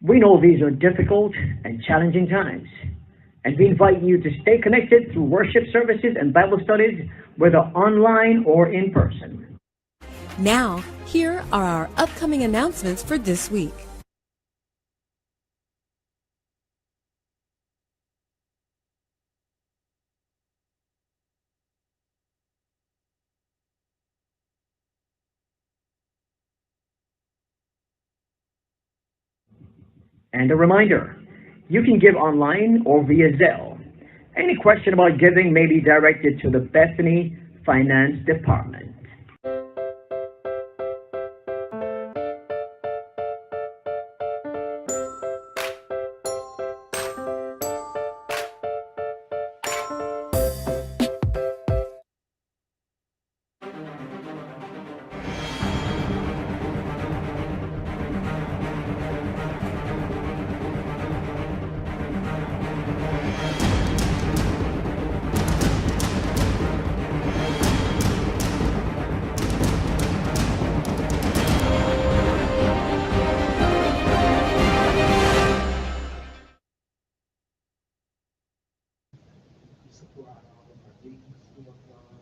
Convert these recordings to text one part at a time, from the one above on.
We know these are difficult and challenging times, and we invite you to stay connected through worship services and Bible studies, whether online or in person. Now, here are our upcoming announcements for this week. And a reminder, you can give online or via Zelle. Any question about giving may be directed to the Bethany Finance Department. Supply all of our needs, Lord God,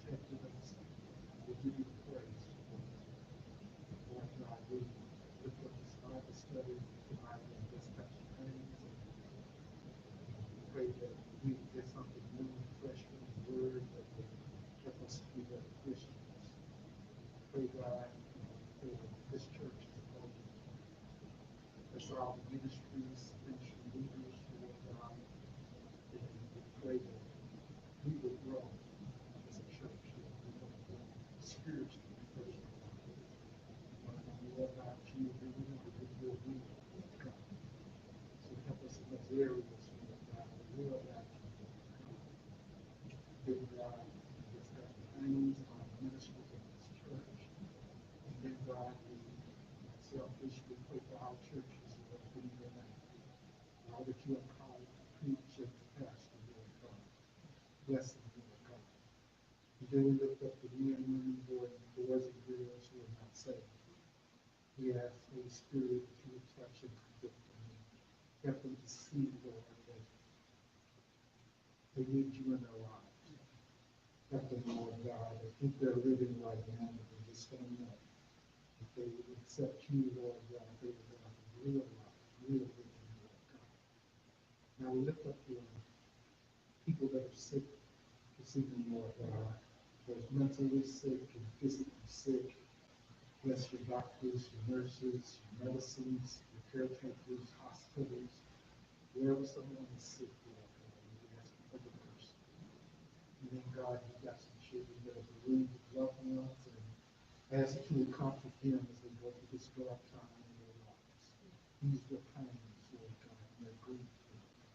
protecting us. We give you praise, Lord God. We lift up this Bible study tonight and this special things. We pray that we get something new and fresh from the Word that will help us to be better Christians. Pray, God, for this church as a whole. That's all the ministries, ministry leaders, Lord God. And we pray that we will grow as a church. We want to grow spiritually, first of all. We want to know more about you. We want to do your will, God. So help us in those areas, Lord God, more about you, God. Then, God, let's have things on ministries in this church. And then, God, we selfishly pray for our churches, Lord, in your name. All that you have called to preach and to pastor, Lord God. Bless them, Lord God. And then we lift up the men, women, boys, and girls who are not saved. We ask, Holy Spirit, that you would touch and convict them. Help them to see, Lord, that they need you in their lives. Help them, Lord God. I think they're living right now, but they just don't know. If they would accept you, Lord God, they would have a real life, real living, Lord God. Now we lift up your people that are sick this evening, Lord God. Those mentally sick and physically sick. Bless your doctors, your nurses, your medicines, your caretakers, hospitals. Wherever someone is sick, Lord God, we ask for the person. And then, God, you've got some children that are bereaved with loved ones, and ask that you will comfort them as they go through this dark time in their lives. Ease their pains, Lord God, and their grief, Lord God.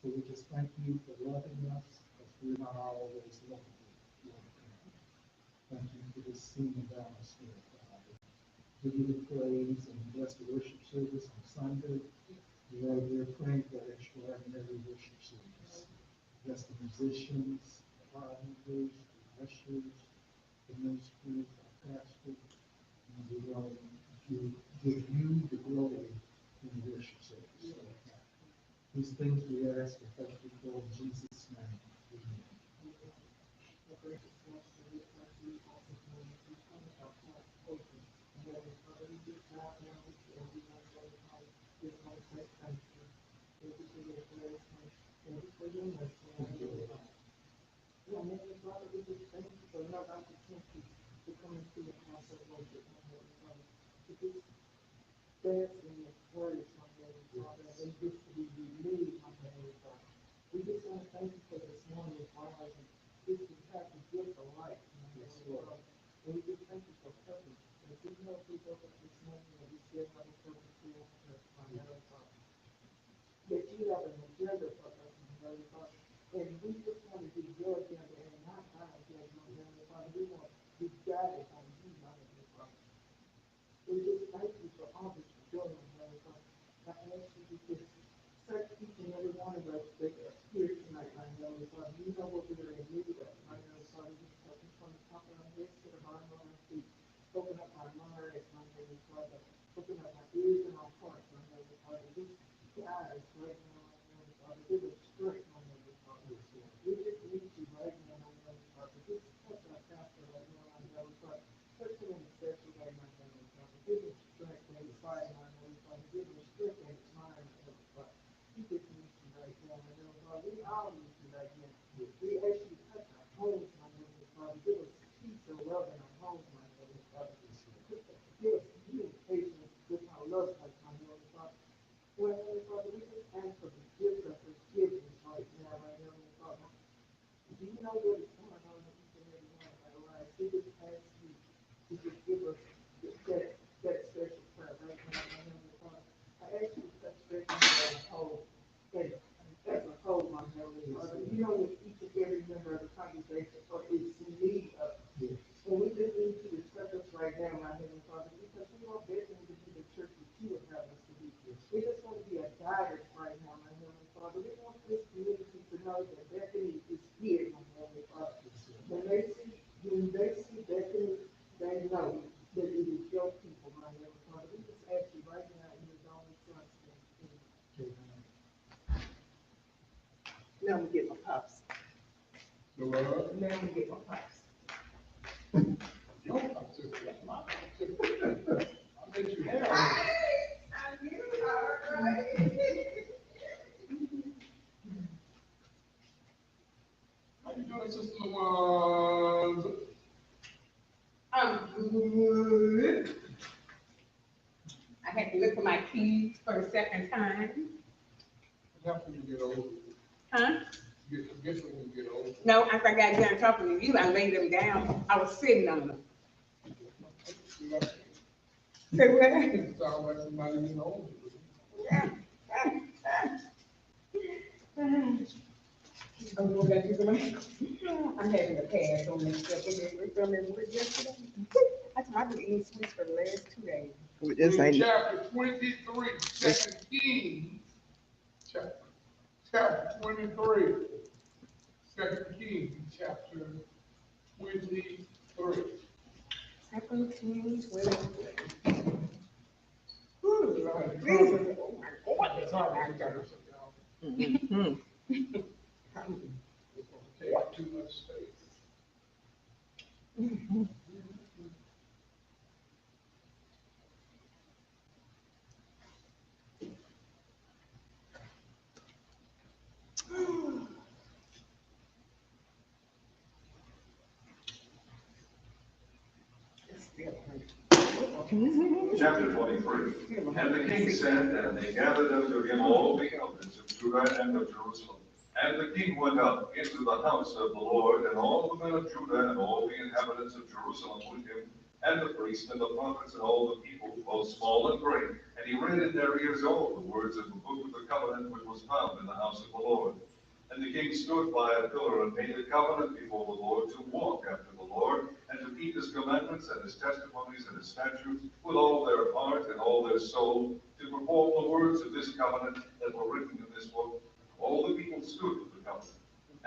So we just thank you for loving us, because we're not always lovable, Lord God. Thank you for this scene of balance, Lord God. Give you the praise and bless the worship service on Sunday. Lord, we're praying for extraordinary worship service. Bless the musicians, the choir members, the ushers, the ministers, our pastor. And we want to give you the glory in the worship service. Lord God. These things we ask and thank you for in Jesus' name. Amen. we just ask you to just give us that special prayer right now, my Heavenly Father. I ask you to touch this as a whole, as a whole, my Heavenly Father. You know what each and every member of the congregation is in need of. And we just need you to touch us right now, my Heavenly Father, because we are begging to be the church that you would have us to be. We just want to be a guidance right now, my Heavenly Father. We want this community to know that Bethany is here, my Heavenly Father. When they see Bethany, they know that it is your people, my Heavenly Father. We just ask you right now in His only Son's name. Now we get my pops. Now we get my pops. Your pops is my pops. I bet you have. I knew all right. How you doing, Sister Lamont? I'm good. I had to look for my keys for the second time. What happens when you get older? Huh? You forget when you get older. No, after I got done talking to you, I laid them down. I was sitting on them. Say what? You sound like somebody getting older. I'm going back to the way. I'm having a pass on this stuff. We're filming wood yesterday. I told I've been eating sweets for the last 2 days. In chapter 23, 2 Kings, chapter 23, 2 Kings, chapter 23. Second Kings, Ooh, Lord Jesus. Oh my God, it's all right, girl. Take up too much space. Chapter 23. And the king sent, and they gathered unto him all the elders of Judah and of Jerusalem. And the king went up into the house of the Lord, and all the men of Judah and all the inhabitants of Jerusalem with him, and the priests and the prophets and all the people, both small and great. And he read in their ears all the words of the book of the covenant which was found in the house of the Lord. And the king stood by a pillar and made a covenant before the Lord to walk after the Lord, and to keep his commandments and his testimonies and his statutes with all their heart and all their soul, to perform the words of this covenant that were written in this book. All the people stood for the covenant.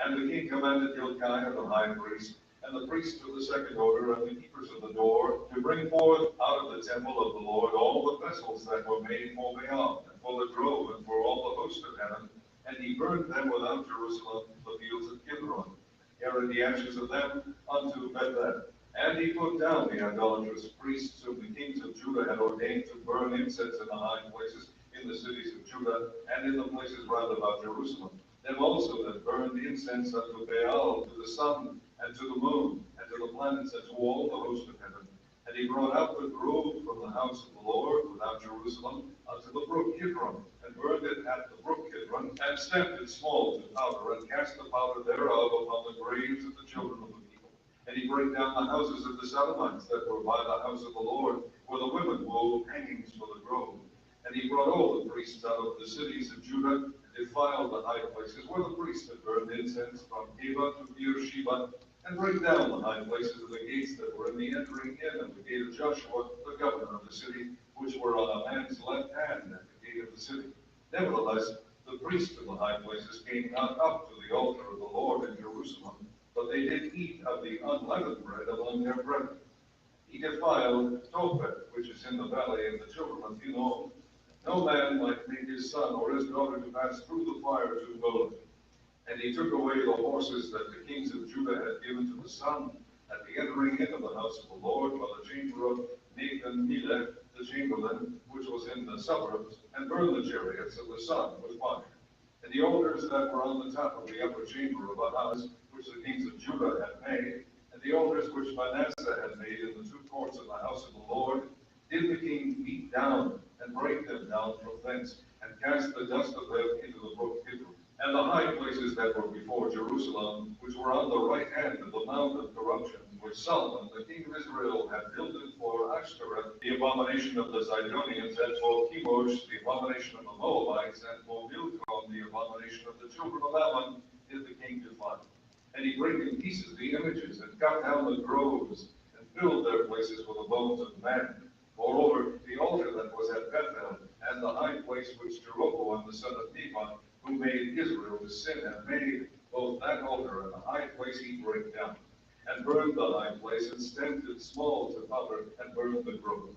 And the king commanded Hilkiah the high priest, and the priests of the second order, and the keepers of the door, to bring forth out of the temple of the Lord all the vessels that were made for Baal, and for the grove, and for all the host of heaven. And he burned them without Jerusalem, the fields of Kidron, carried the ashes of them unto Bethel. And he put down the idolatrous priests whom the kings of Judah had ordained to burn incense in the high places in the cities of Judah, and in the places round about Jerusalem. Them also that burned incense unto Baal, to the sun, and to the moon, and to the planets, and to all the host of heaven. And he brought out the grove from the house of the Lord without Jerusalem unto the brook Kidron, and burned it at the brook Kidron, and stamped it small to powder, and cast the powder thereof upon the graves of the children of the people. And he brake down the houses of the Sodomites that were by the house of the Lord, where the women wove hangings for the grove. And he brought all the priests out of the cities of Judah, and defiled the high places where the priests had burned incense, from Geba to Beersheba, and brake down the high places of the gates that were in the entering in of the gate of Joshua, the governor of the city, which were on a man's left hand at the gate of the city. Nevertheless, the priests of the high places came not up to the altar of the Lord in Jerusalem, but they did eat of the unleavened bread among their brethren. He defiled Tophet, which is in the valley of the children of Hinnom. No man might make his son or his daughter to pass through the fire to Golan. And he took away the horses that the kings of Judah had given to the sun at the entering in of the house of the Lord by the chamber of Nathan-Melech, the chamberlain, which was in the suburbs, and burned the chariots of the sun with fire. And the altars that were on the top of the upper chamber of the house, which the kings of Judah had made, and the altars which Manasseh had made in the two courts of the house of the Lord, did the king beat down and break them down from thence, and cast the dust of them into the brook Kidron. And the high places that were before Jerusalem, which were on the right hand of the Mount of Corruption, which Solomon, the king of Israel, had builded for Ashtoreth, the abomination of the Zidonians, and for Chemosh, the abomination of the Moabites, and for Milcom, the abomination of the children of Ammon, did the king defile. And he brake in pieces the images, and cut down the groves, and filled their places with the bones of men. Moreover, the altar that was at Bethel, and the high place which Jeroboam the son of Nebat, who made Israel to sin, and made both that altar and the high place he brake down, and burned the high place, and stamped it small to powder, and burned the grove.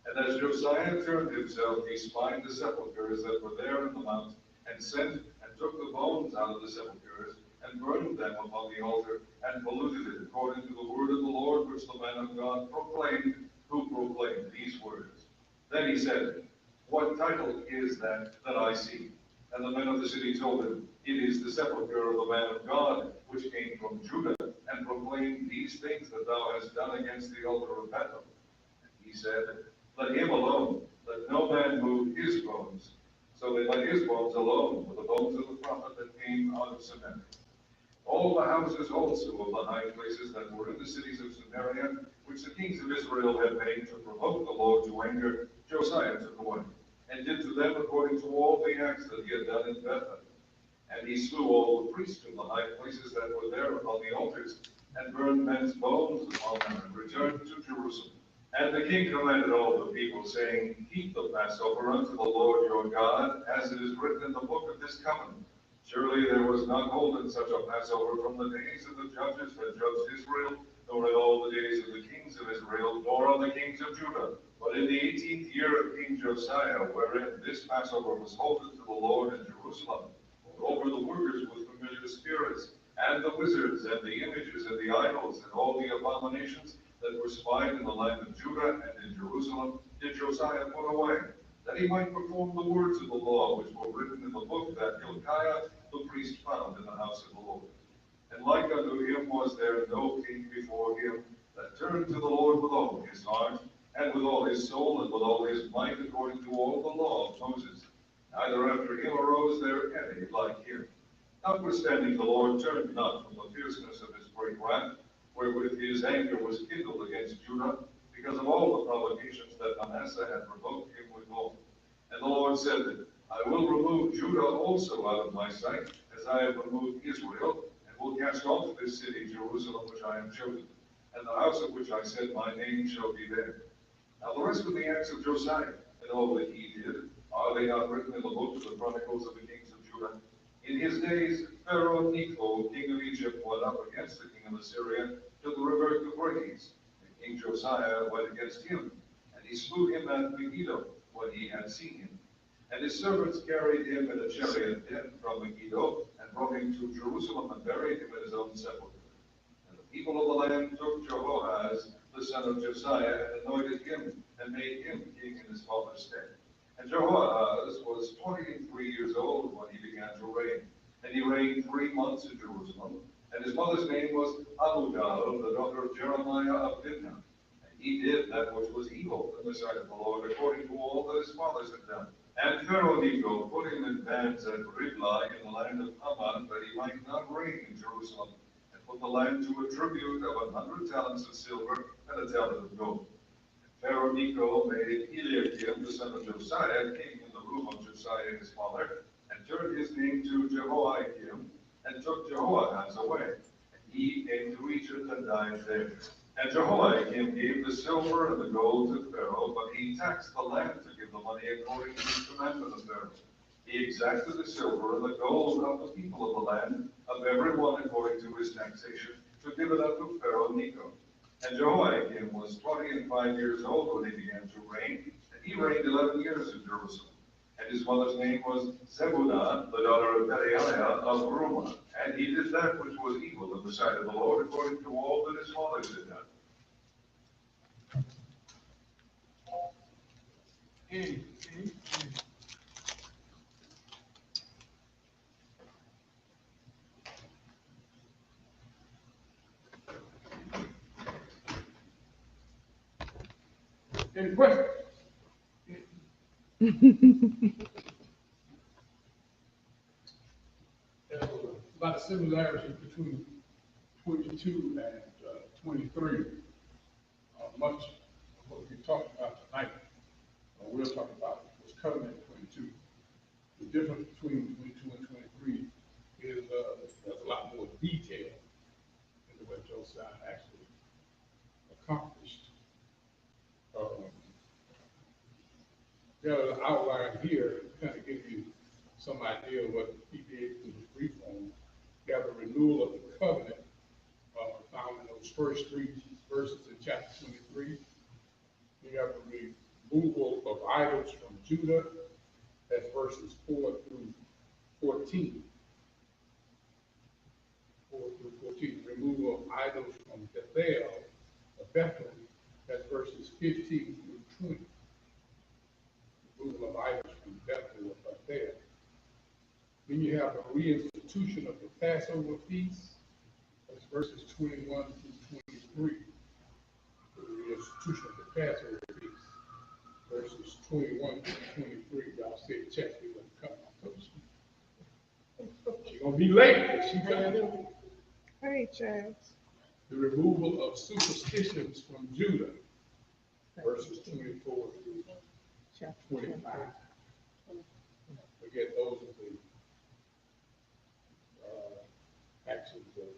And as Josiah turned himself, he spied the sepulchres that were there in the mount, and sent and took the bones out of the sepulchres, and burned them upon the altar, and polluted it, according to the word of the Lord, which the man of God proclaimed, who proclaimed these words. Then he said, What title is that I see? And the men of the city told him, It is the sepulchre of the man of God, which came from Judah, and proclaimed these things that thou hast done against the altar of Bethel. And he said, Let him alone, let no man move his bones. So they let his bones alone, with the bones of the prophet that came out of Samaria. All the houses also of the high places that were in the cities of Samaria, which the kings of Israel had made to provoke the Lord to anger, Josiah took away, and did to them according to all the acts that he had done in Bethel. And he slew all the priests from the high places that were there upon the altars, and burned men's bones upon them, and returned to Jerusalem. And the king commanded all the people, saying, Keep the Passover unto the Lord your God, as it is written in the book of this covenant. Surely there was not holden such a Passover from the days of the judges that judged Israel, nor in all the days of the kings of Israel, nor on the kings of Judah. But in the 18th year of King Josiah, wherein this Passover was holden to the Lord in Jerusalem, over the workers with familiar spirits, and the wizards, and the images, and the idols, and all the abominations that were spied in the land of Judah and in Jerusalem, did Josiah put away, that he might perform the words of the law which were written in the book that Hilkiah the priest found in the house of the Lord. And like unto him was there no king before him that turned to the Lord with all his heart, and with all his soul, and with all his might, according to all the law of Moses. Neither after him arose there any like him. Notwithstanding, the Lord turned not from the fierceness of his great wrath, wherewith his anger was kindled against Judah, because of all the provocations that Manasseh had provoked him withal. And the Lord said, I will remove Judah also out of my sight, as I have removed Israel, and will cast off this city, Jerusalem, which I have chosen, and the house of which I said, My name shall be there. Now the rest of the acts of Josiah, and all that he did, are they not written in the book of the Chronicles of the kings of Judah? In his days, Pharaoh Necho, king of Egypt, went up against the king of Assyria to the river Euphrates. And King Josiah went against him, and he slew him at Megiddo when he had seen him. And his servants carried him in a chariot then from Megiddo, and brought him to Jerusalem, and buried him in his own sepulchre. And the people of the land took Jehoahaz, the son of Josiah, and anointed him, and made him king in his father's stead. And Jehoahaz was 23 years old when he began to reign, and he reigned 3 months in Jerusalem. And his mother's name was Abudal, the daughter of Jeremiah of Libnah. And he did that which was evil in the sight of the Lord, according to all that his fathers had done. And Pharaoh Necho put him in bands at Riblah in the land of Ammon, that he might not reign in Jerusalem, and put the land to a tribute of 100 talents of silver and a talent of gold. Pharaoh Necho made Eliakim, the son of Josiah, king in the room of Josiah his father, and turned his name to Jehoiakim, and took Jehoahaz away. And he came to Egypt and died there. And Jehoiakim gave the silver and the gold to Pharaoh, but he taxed the land to give the money according to the commandment of Pharaoh. He exacted the silver and the gold of the people of the land, of every one according to his taxation, to give it unto Pharaoh Necho. And Jehoiakim was 25 years old when he began to reign, and he reigned 11 years in Jerusalem. And his mother's name was Zebudah, the daughter of Pedaiah of Rumah. And he did that which was evil in the sight of the Lord, according to all that his fathers had done. Any questions? similarities between 22 and 23. Much of what we're talking about tonight, we'll talk about was covenant 22. The difference between 22 and 23 is there's a lot more detail in what Josiah actually accomplished. Got an outline here to kind of give you some idea of what he did in the brief on. You have the renewal of the covenant found in those first 3 verses in chapter 23. You have the removal of idols from Judah, that's verses 4 through 14. 4 through 14. Removal of idols from Bethel, that's verses 15 through 20. Removal of idols from Bethel. Then you have the reinstitution of the Passover feast, that's verses 21 through 23. The reinstitution of the Passover feast, verses 21 through 23. Y'all say the check, they're going to come. She's going to be late, but she's going to do it. Hey, Chad. The removal of superstitions from Judah, verses 24 through 25. Again, those are the actions of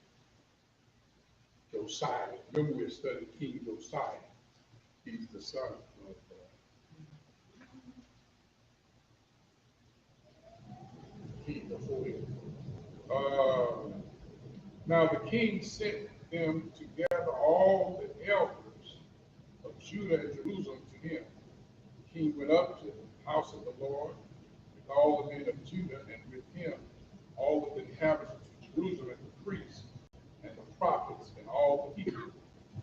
Josiah. Remember, we're studying King Josiah. He's the son of King before him. Now the king sent them to gather all the elders of Judah and Jerusalem to him. The king went up to the house of the Lord with all the men of Judah, and with him all of the inhabitants of Jerusalem, and the priests and the prophets and all the people,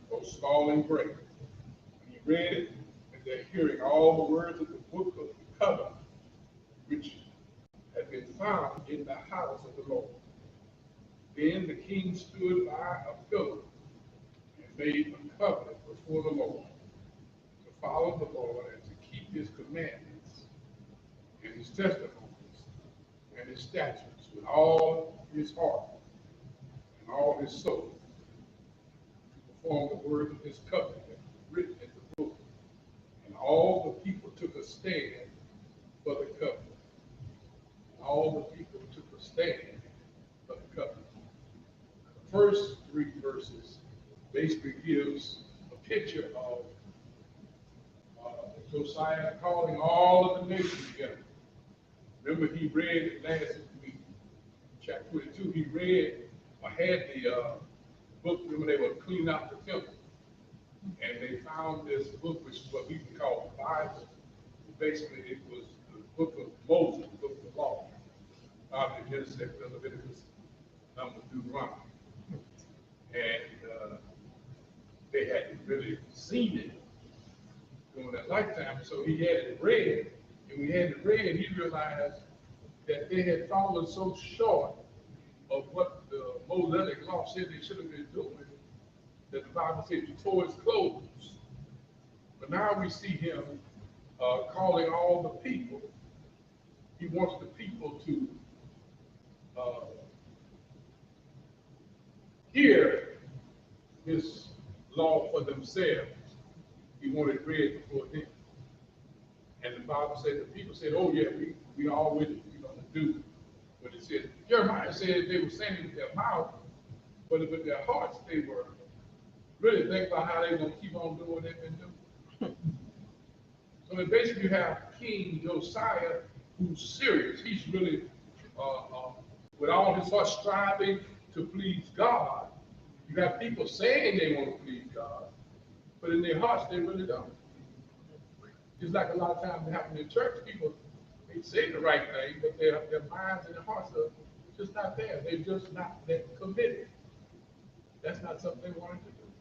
both small and great. And he read it, and they're hearing all the words of the book of the covenant, which had been found in the house of the Lord. Then the king stood by a pillar and made a covenant before the Lord to follow the Lord and to keep his commandments and his testimonies and his statutes with all his heart and all his soul, to perform the words of his covenant that was written in the book. And all the people took a stand for the covenant. All the people took a stand for the covenant. The first 3 verses basically gives a picture of Josiah calling all of the nations together. Remember, he read last week, chapter 22, he read or had the book, remember they were cleaning out the temple. And they found this book, which is what we can call the Bible. Basically, it was the book of Moses, the book of the law. Genesis, Leviticus, Numbers, Deuteronomy. And they hadn't really seen it during that lifetime, so he had it read. And when he had it read, he realized that they had fallen so short of what the Mosaic law said they should have been doing, that the Bible said he tore his clothes. But now we see him calling all the people. He wants the people to hear this law for themselves. He wanted read before them. And the Bible said, the people said, oh yeah, we all with it. We're going to do what it said. Jeremiah said they were saying it with their mouth, but with their hearts, they were really thinking about how they were going to keep on doing what they've been doing. So then basically you have King Josiah, who's serious. He's really, with all his heart, striving to please God. You have people saying they want to please God, but in their hearts, they really don't. Just like a lot of times it happens in church, people, they say the right thing, but their minds and their hearts are just not there. They're just not that committed. That's not something they wanted to do.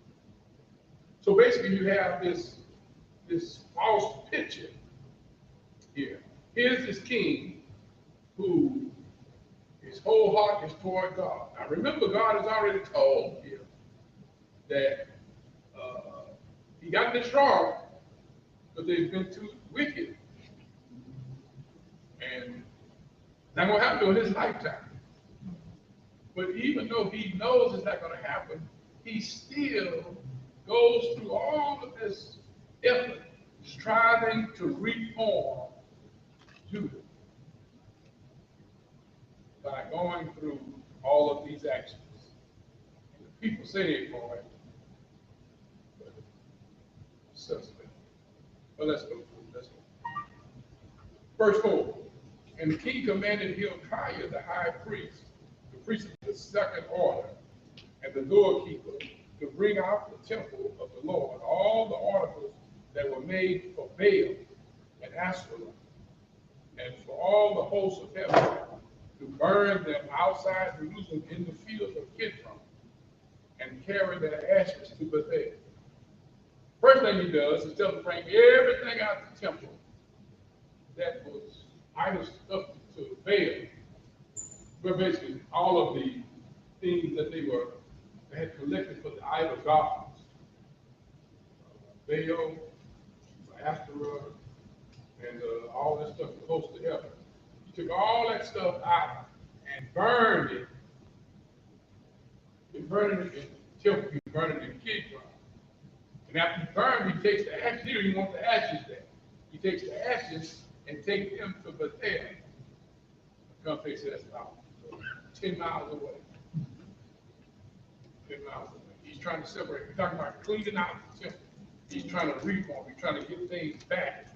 So basically you have this false picture here. Here's this king who his whole heart is toward God. Now remember, God has already told him that he got this wrong, but they've been too wicked. And not going to happen in his lifetime. But even though he knows it's not going to happen, he still goes through all of this effort, striving to reform Judah by going through all of these actions. And the people say they're going, but suspect. But let's go. Let's go. Verse 4. And the king commanded Hilkiah, the high priest, the priest of the second order, and the doorkeeper, to bring out the temple of the Lord, all the articles that were made for Baal and Ashtoreth, and for all the hosts of heaven, to burn them outside Jerusalem in the field of Kidron, and carry their ashes to Bethel. First thing he does is tell them to bring everything out of the temple that was idol stuff to Baal. But basically all of the things that they had collected for the idol gods. Baal, Ashtoreth, and all that stuff, the host of heaven. He took all that stuff out and burned it. He burned it in the temple, he burned it in Kidron. And after he burned, he takes the ashes. He didn't even want the ashes there. He takes the ashes and takes them to Bethel. Come fix it, that's about 10 miles away. 10 miles away. He's trying to separate. We're talking about cleaning out the temple. He's trying to reform. He's trying to get things back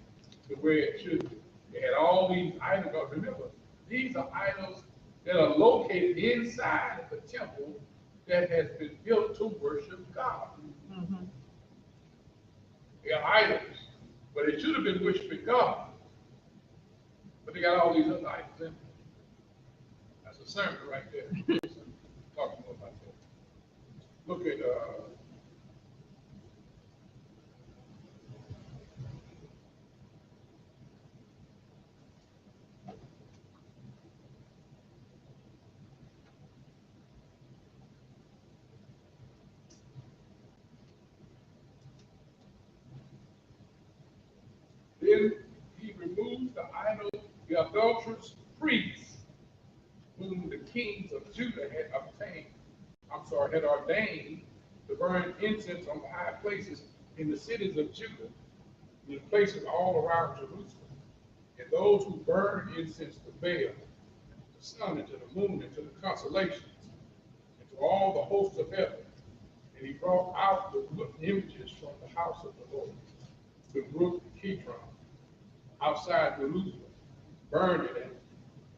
to where it should be. They had all these idols. Remember, these are idols that are located inside the temple that has been built to worship God. Mm-hmm. They are idols, but it should have been worshiping God. But they got all these other idols in them. That's a sermon right there. Talking more about that. Look at then he removes the idol, the adulterous priests, whom the kings of Judah had ordained to burn incense on the high places in the cities of Judah, in the places all around Jerusalem. And those who burned incense to Baal, to the sun, and to the moon, and to the constellations, and to all the hosts of heaven. And he brought out the wooden images from the house of the Lord, the brook Kidron, outside Jerusalem, burned it at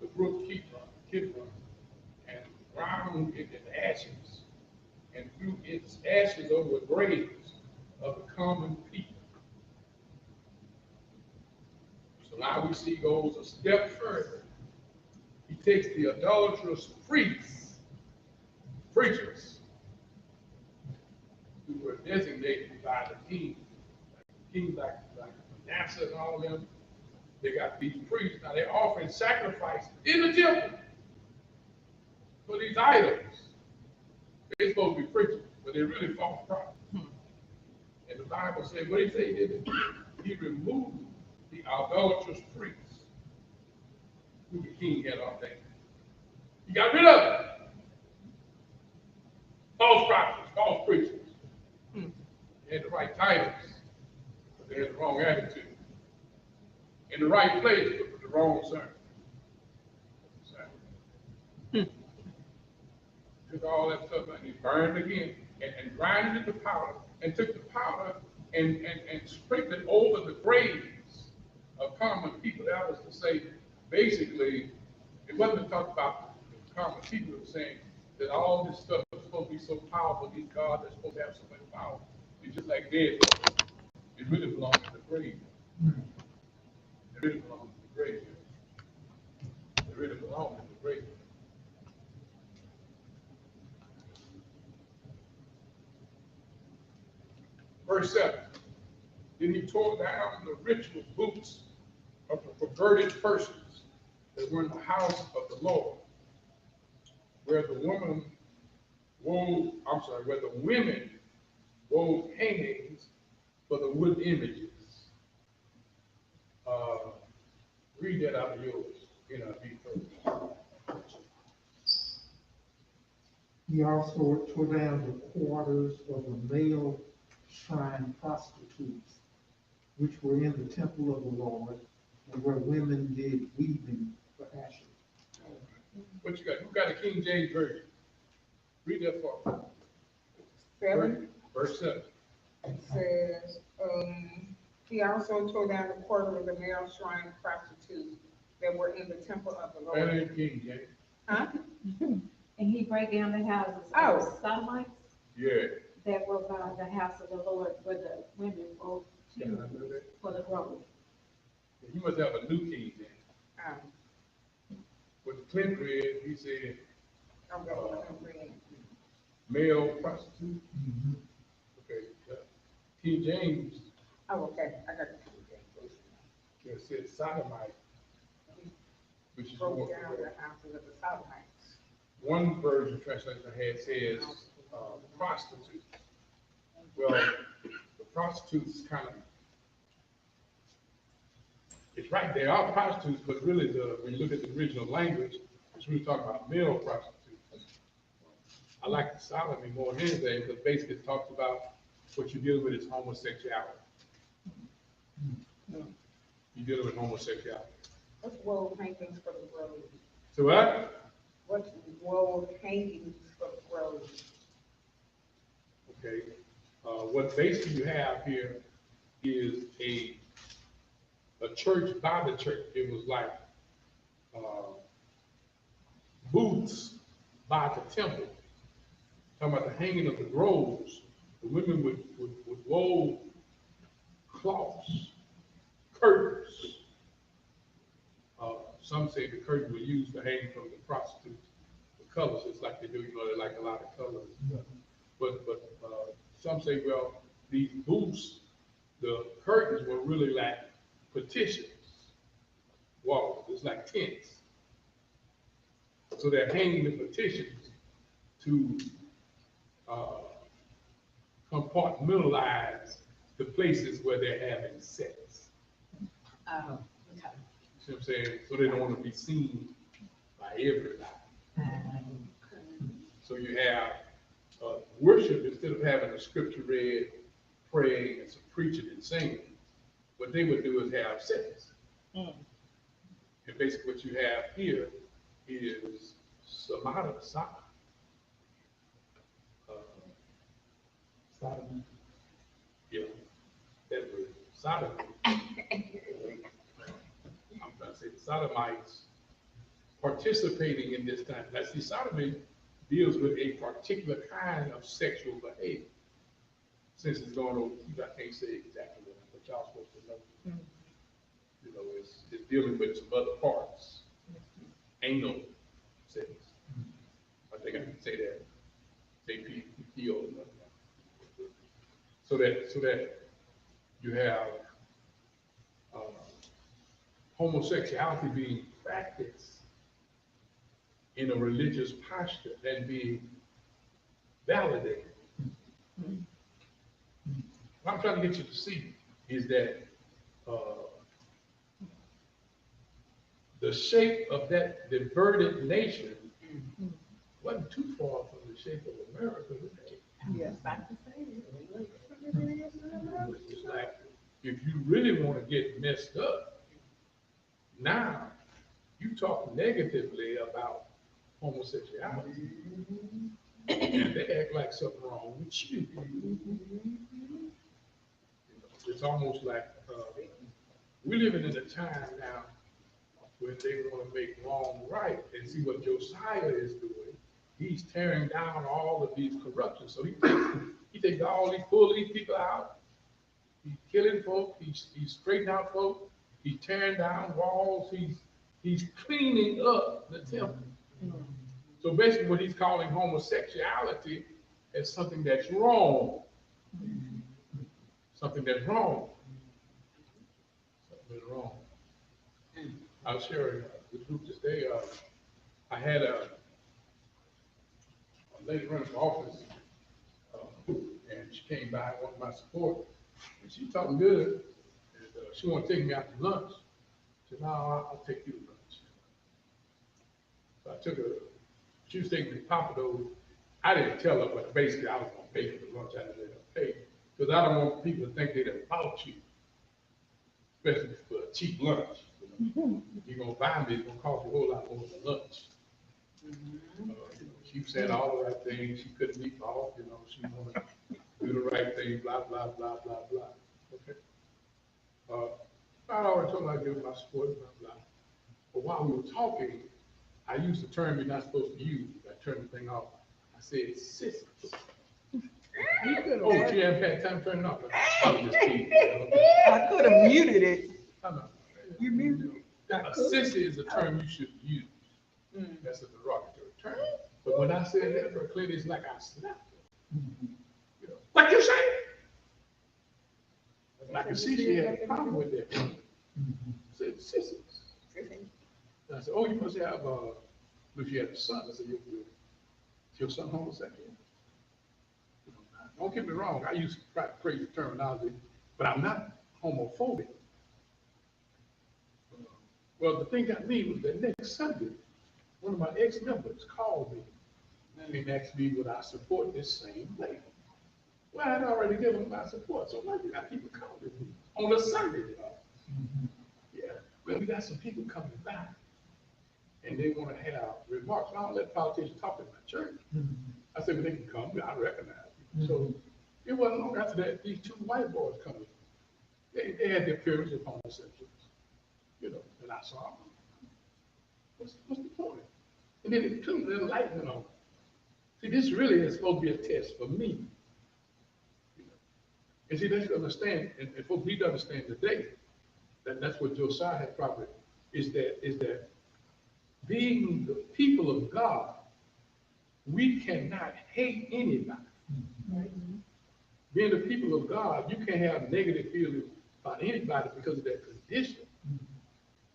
the brook Kidron, and ground it in ashes, and threw its ashes over the graves of the common people. So now we see he goes a step further. He takes the idolatrous priests, preachers, who were designated by the king, like Manasseh and all of them. They got these priests. Now they're offering sacrifice in the temple for these idols. They're supposed to be preachers, but they're really false prophets. And the Bible says, what did he say he did? He removed the idolatrous priests who the king had ordained. He got rid of them. False prophets, false preachers. They had the right titles, but they had the wrong attitude. In the right place, but with the wrong sermon. Took all that stuff and he burned again and grinded it to powder and took the powder and sprinkled it over the graves of common people. That was to say, basically, it wasn't to talk about the common people. It was saying that all this stuff is supposed to be so powerful, these gods are supposed to have so much power. It's just like dead. It really belongs to the grave. It really belongs to the grave. It really belongs to the grave. Verse 7. Then he tore down the ritual boots of the perverted persons that were in the house of the Lord, where the women wove hangings for the wood images. Read that out of yours, NIV first. He also tore down the quarters of the male shrine prostitutes, which were in the temple of the Lord, and where women did weaving for Asher. What you got? You got a King James Version. Read that for me. 7 Verse 7. says, he also tore down the quarter of the male shrine prostitutes that were in the temple of the That Lord. ain't King James. Huh? And he break down the houses Oh. of the Sodomites Yeah. that were by the house of the Lord, where the women were Yeah, I know that. for the grove. You must have a new King James. What Clint read, he said, I'm going to read. male prostitute. Okay. King James, Oh, okay, I got the King James. it said sodomite, which is Broke more. down the houses of the Sodomites. One version translation I had says prostitute. Well, the prostitutes kind of, it's right, they are prostitutes, but really when you look at the original language, it's really talking about male prostitutes. I like the sodomy more than anything, because basically it talks about what you're dealing with is homosexuality. You're dealing with homosexuality. What's wool hangings for the grove? So what? What's wool hangings for the grove? Okay, what basically you have here is a church by the church. It was like booths by the temple. Talking about the hanging of the groves. The women would wove cloths, curtains. Some say the curtain were used for hanging from the prostitutes. The colors, it's like they do, they like a lot of colors. But some say, well, these booths, the curtains were really like petitions, walls. It's like tents. So they're hanging the petitions to compartmentalize the places where they're having sex. Oh, okay. See what I'm saying? So they don't want to be seen by everybody. So you have worship, instead of having a scripture read, praying, and some preaching and singing, what they would do is have sex. And basically what you have here is sodomy. Yeah, that word, sodomy. I'm trying to say the sodomites participating in this time. Now, see, sodomy deals with a particular kind of sexual behavior. Since it's going over, I can't say exactly what y'all supposed to know. It's dealing with some other parts. Anal sex. I think I can say that. Say PPO. So that you have homosexuality being practiced in a religious posture and being validated. What I'm trying to get you to see is that the shape of that diverted nation wasn't too far from the shape of America today. Yes, I can say it. It's like, if you really want to get messed up, now you talk negatively about homosexuality, and they act like something wrong with you. It's almost like we're living in a time now where they want to make wrong right, and see what Josiah is doing. He's tearing down all of these corruptions. So he takes pull these people out. He's killing folk. He's straightening out folk. He's tearing down walls. He's cleaning up the temple. So basically, what he's calling homosexuality is something that's wrong. Something that's wrong. Something that's wrong. I was sharing with the group today. I had a lady running for office, and she came by and wanted my support. And she was talking good, and she wanted to take me out to lunch. She said, "No, I'll take you to lunch." So I took her. She was taking me to Papados, I didn't tell her, but basically I was gonna pay for the lunch. I didn't let her pay, because I don't want people to think they done bought you, especially for a cheap lunch. You're gonna buy me, it's gonna cost you a whole lot more than lunch. She said all the right things, she couldn't be off, she wanna do the right thing, blah, blah, blah, blah, blah, okay? I always told her I'd give her my support, blah, blah. But while we were talking, I used a term you're not supposed to use. I turned the thing off. I said, sissies. Oh, she haven't had time to turn it off. I was just kidding. I could have muted it. I know. You muted it. A sissy is a term you should use. That's a derogatory term. But when I said that, her clearly it's like I slapped her. What you say? And I could see she had a problem with that. I said, sissies. And I said, oh, you must have, if you had a son. I said, is your son homosexual? Don't get me wrong, I use crazy terminology, but I'm not homophobic. Well, the thing got me was that next Sunday, one of my ex-members called me and asked me would I support this same lady. Well, I'd already given my support, so now you got people calling me on a Sunday. Yeah, well, we got some people coming back, and they want to have remarks. I don't let politicians talk in my church. I said, well, they can come, I recognize them. So it wasn't long after that, these two white boys come in. They had the appearance of homosexuals, and I saw them. What's the point? And then it took the enlightenment on. See, this really is supposed to be a test for me. And see, let's understand, and folks need to understand today, that that's what Josiah had probably, is that being the people of God, we cannot hate anybody. Being the people of God, you can't have negative feelings about anybody because of their condition.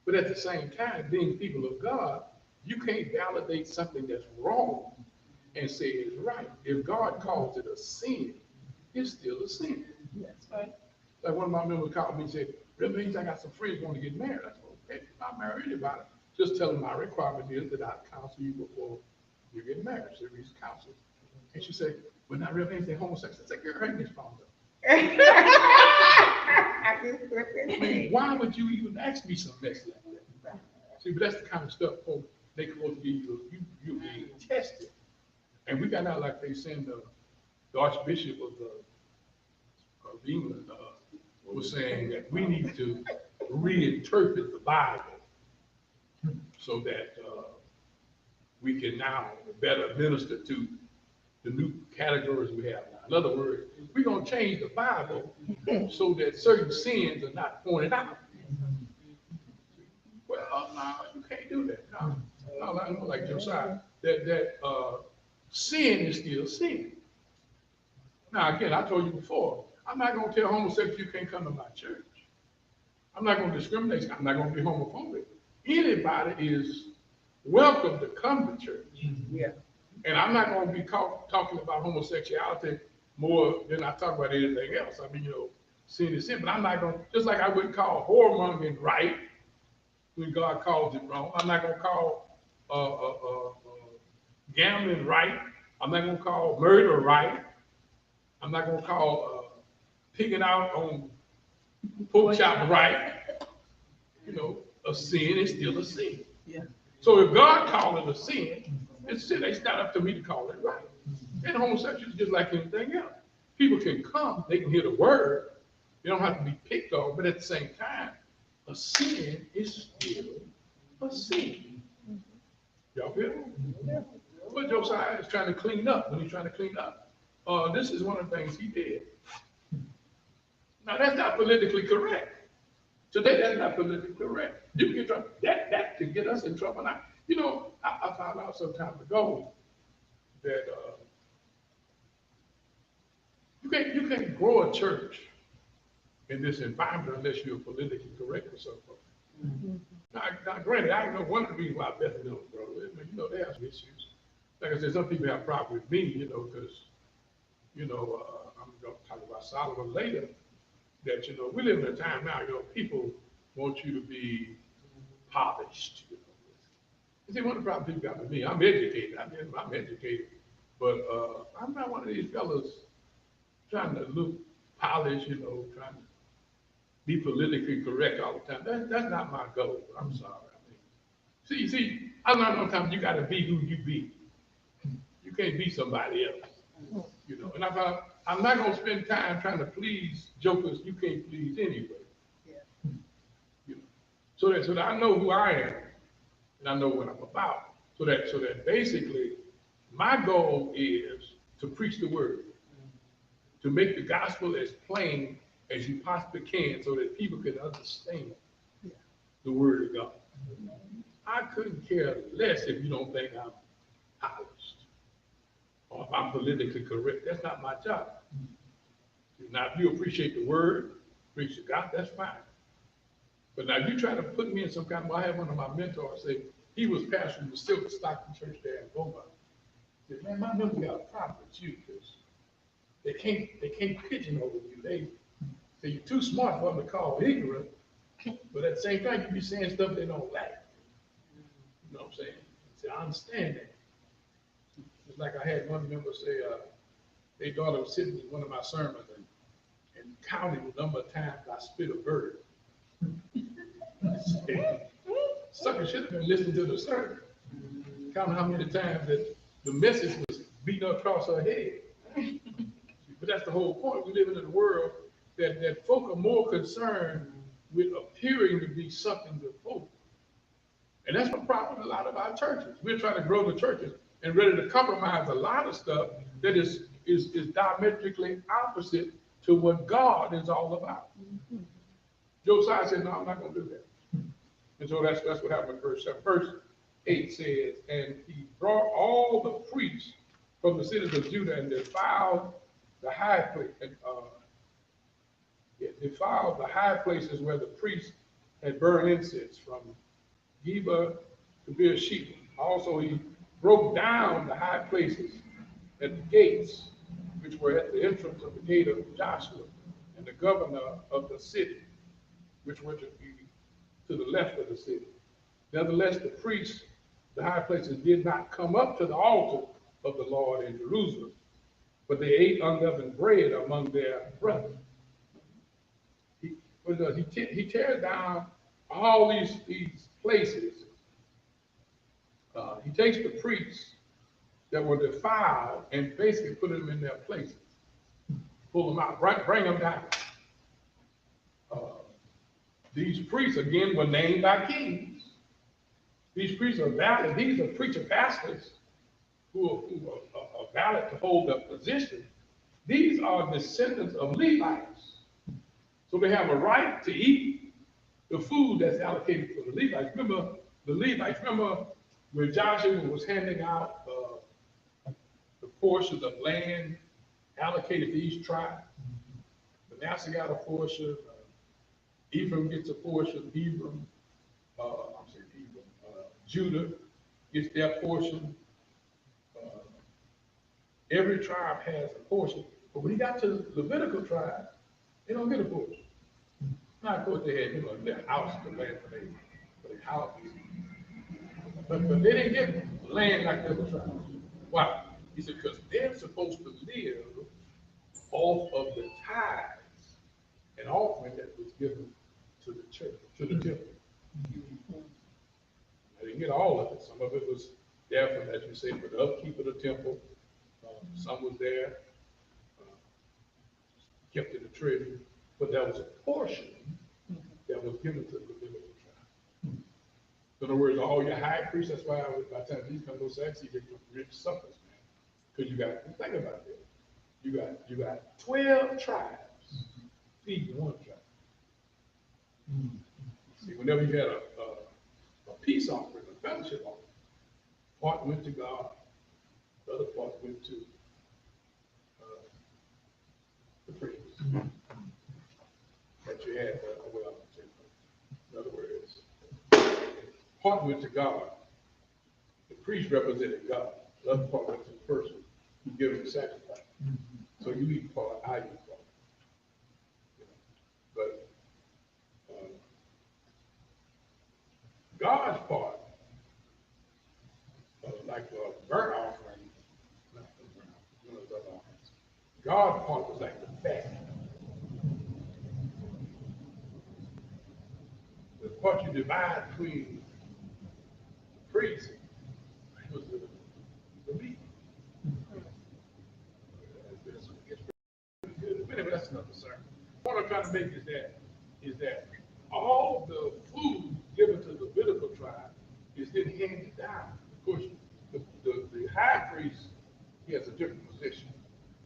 But at the same time, being people of God, you can't validate something that's wrong and say it's right. If God calls it a sin, it's still a sin. That's right. Like one of my members called me and said, that means I got some friends want to get married. I said, okay, not marry anybody. Just tell them my requirement is that I counsel you before you get married. So we counsel. And she said, well, not real things, they're homosexual. I said, girl, hang this phone up. I mean, why would you even ask me some mess like that? See, but that's the kind of stuff, folks, they supposed to be, you're being tested. And we got out like they send the Archbishop of England was saying that we need to reinterpret the Bible so that we can now better minister to the new categories we have now. In other words, we're going to change the Bible so that certain sins are not pointed out. Well, no, you can't do that. No, like Josiah, that sin is still sin. Now, again, I told you before, I'm not going to tell homosexuals you can't come to my church. I'm not going to discriminate. I'm not going to be homophobic. Anybody is welcome to come to church. Yeah. And I'm not going to be talking about homosexuality more than I talk about anything else. I mean, sin is sin, but I'm not going to, just like I wouldn't call whoremongering right when God calls it wrong. I'm not going to call gambling right. I'm not going to call murder right. I'm not going to call picking out on pork chop right. A sin is still a sin. Yeah. So if God calls it a sin, it's sin. It's not up to me to call it right. And homosexuals just like anything else. People can come, they can hear the word. They don't have to be picked on, but at the same time, a sin is still a sin. Y'all feel it? Yeah. But Josiah is trying to clean up. When he's trying to clean up, this is one of the things he did. Now that's not politically correct. Today that's not politically correct. You can get trouble. That can get us in trouble. Now, I found out some time ago that you can't grow a church in this environment unless you're politically correct or something. Mm-hmm. Now, granted, I know one of the reasons why Beth don't grow. They have some issues. Like I said, some people have problems with me, because, I'm going to talk about Solomon later, that, we live in a time now, people want you to be polished. You see, one of the problems people got with me, I'm educated. I'm educated. But I'm not one of these fellas trying to look polished, trying to be politically correct all the time. That's not my goal. I'm sorry. I mean, see, I learned one time you got to be who you be. You can't be somebody else, And I'm not going to spend time trying to please jokers you can't please anyway. So that I know who I am and I know what I'm about. So that basically my goal is to preach the word, to make the gospel as plain as you possibly can so that people can understand the word of God. I couldn't care less if you don't think I'm polished or if I'm politically correct. That's not my job. Now, if you appreciate the word, preach the gospel, that's fine. But now you try to put me in some kind of, I had one of my mentors say, he was pastoring the Silver Stockton Church there in Beaumont. He said, man, my member got a problem with you because they can't pigeonhole you. They say you're too smart for them to call ignorant, but at the same time you be saying stuff they don't like. You know what I'm saying? I said, I understand that. It's like I had one member say, their daughter was sitting in one of my sermons and counting the number of times I spit a bird. Sucker should have been listening to the sermon, counting how many times that the message was beating across her head. But that's the whole point. We live in a world that folk are more concerned with appearing to be something to folk. And that's the problem in a lot of our churches. We're trying to grow the churches and ready to compromise a lot of stuff that is diametrically opposite to what God is all about. Josiah said, no, I'm not going to do that. And so that's what happened in verse 7. Verse 8 says, and he brought all the priests from the cities of Judah and defiled the high place, defiled the high places where the priests had burned incense from Geba to Beersheba. Also, he broke down the high places at the gates, which were at the entrance of the gate of Joshua and the governor of the city, which were to be to the left of the city. Nevertheless, the priests, the high places, did not come up to the altar of the Lord in Jerusalem, but they ate unleavened bread among their brethren. He tears down all these places. He takes the priests that were defiled and basically put them in their places, pull them out, bring them down. These priests, again, were named by kings. These priests are valid. These are preacher pastors who are valid to hold their position. These are descendants of Levites. So they have a right to eat the food that's allocated for the Levites. Remember, the Levites, when Joshua was handing out the portions of land allocated to each tribe. Manasseh got a portion, Ephraim gets a portion, Judah gets their portion. Every tribe has a portion. But when you got to the Levitical tribe, they don't get a portion. Not of course they had, their house, the land for their houses. But they didn't get land like the other tribes. Why? He said, because they're supposed to live off of the tithes and offering that was given to the church, to the temple. I didn't get all of it. Some of it was there for, as you say, for the upkeep of the temple. Some was there, kept in the treasury, but there was a portion that was given to the Levitical tribe. In other words, all your high priests, that's why by the time these come to Saxon, you get rich suppers, man. Because you got, think about that. You got 12 tribes feeding one tribe. See, whenever you had a peace offering, a fellowship offering, part went to God, the other part went to the priests. That you had, in other words, part went to God. The priest represented God. The other part went to the person who gave the sacrifice. So you eat part, I eat part. But God's part, like a burnt offering, part was like the fat. The part you divide between priests was the meat. It's pretty good. But anyway, that's another sermon. What I'm trying to make is that all the food given to the Levitical tribe is then handed down. Of course, the high priest, he has a different position.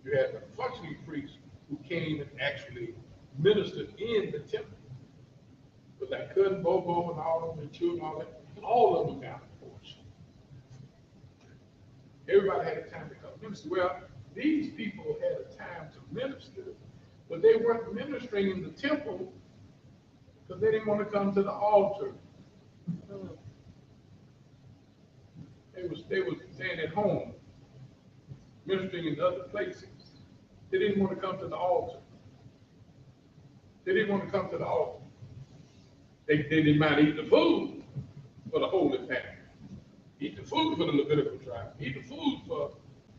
You had the functioning priest who came and actually ministered in the temple. But like Cousin Bobo and all of them, the children, all of them got a portion. Everybody had a time to come minister. Well, these people had a time to minister, but they weren't ministering in the temple because they didn't want to come to the altar. They was staying at home, ministering in other places. They didn't want to come to the altar. They didn't want to come to the altar. They didn't mind eating the food for the holy family. Eat the food for the Levitical tribe. Eat the food for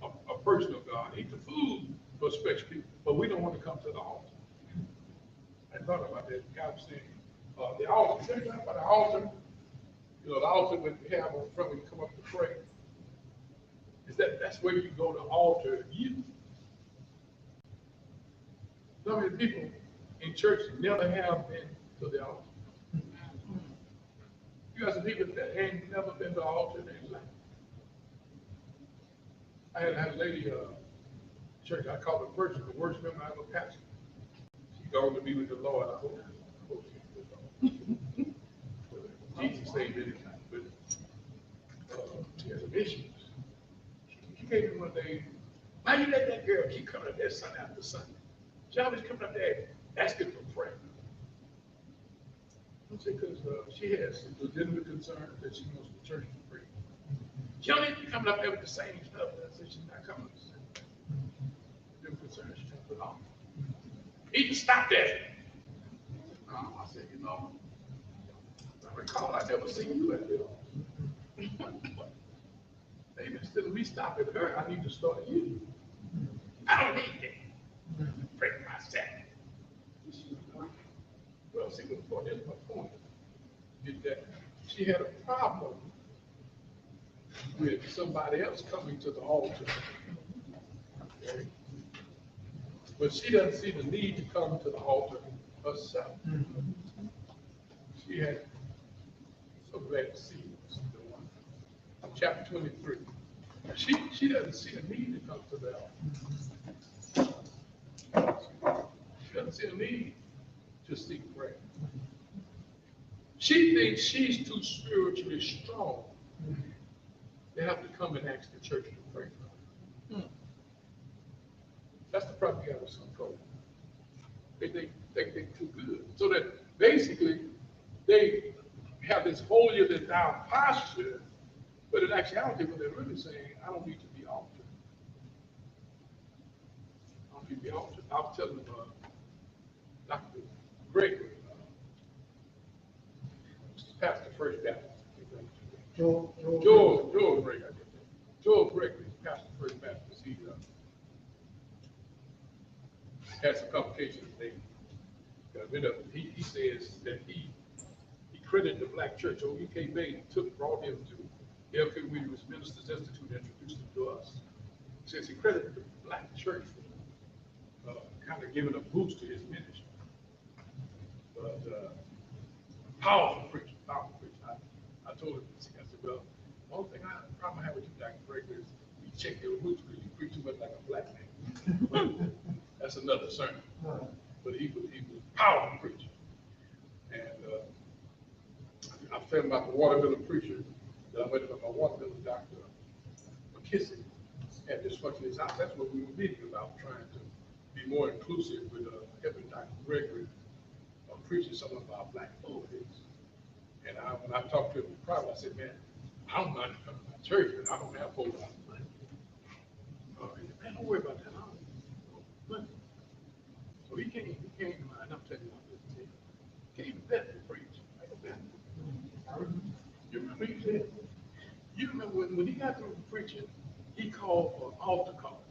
a personal God. Eat the food for special people. But we don't want to come to the altar. I thought about that. God was saying, the altar, tell you about the altar. You know, the altar when you have on front when you come up to pray. That's where you go to altar you. So many people in church never have been to the altar. You got some people that ain't never been to the altar in their life. I had a lady, church, I call her person, the worst member I ever pastored. She's going to be with the Lord, I hope she's with the Lord. Jesus saved anytime, but she has some issues. She came in one day, why you let that girl keep coming up there Sunday after Sunday? She always coming up there asking for prayer. I say, because she has legitimate concerns that she wants the church to pray. She don't need to be coming up there with the same stuff. I said, she's not coming to the same. Legitimate concerns, she's trying to put on. He can stop that. I said, you know, I recall I never seen you at there. Maybe instead of me stopping her, I need to start you. I don't need that. Pray for myself. Well, see, here's my point. Is that she had a problem with somebody else coming to the altar. Okay? But she doesn't see the need to come to the altar herself. She had, so glad to see you. Chapter 23. She doesn't see a need to come to the altar. She doesn't see a need to seek prayer. She thinks she's too spiritually strong to have to come and ask the church to pray for her. That's the problem we have with some folks. They think they're too good. So that basically they have this holier than thou posture, but in actuality, what they're really saying, I don't need to be altered. I don't need to be altered. I was telling Dr. Gregory, Pastor First Baptist. Joel Gregory. Joel Gregory, Pastor First Baptist. He had some complications. They got rid of it. He says that he credited the black church. O.E.K. Bailey brought him to L.K. Williams Ministers Institute and introduced him to us. He says he credited the black church for kind of giving a boost to his ministry. But powerful preacher. I told him, I said, well, one thing I have with you, Dr. Gregory, is you check your roots because you preach too much like a black man. That's another sermon. But he was a powerful preacher. And I was telling about the watermelon preacher that I went to my watermelon doctor, McKissick, at this function in his house. That's what we were meeting about, trying to be more inclusive with helping Dr. Gregory preaching some of our black poets. And when I talked to him in private, I said, man, I don't mind coming to my church, but I don't have a whole lot of money. Man, don't worry about that. I don't have money. So he came to mine. I'm telling you what this is. He came to Bethel to preach. You remember he said? You remember when he got through preaching, he called for an altar call.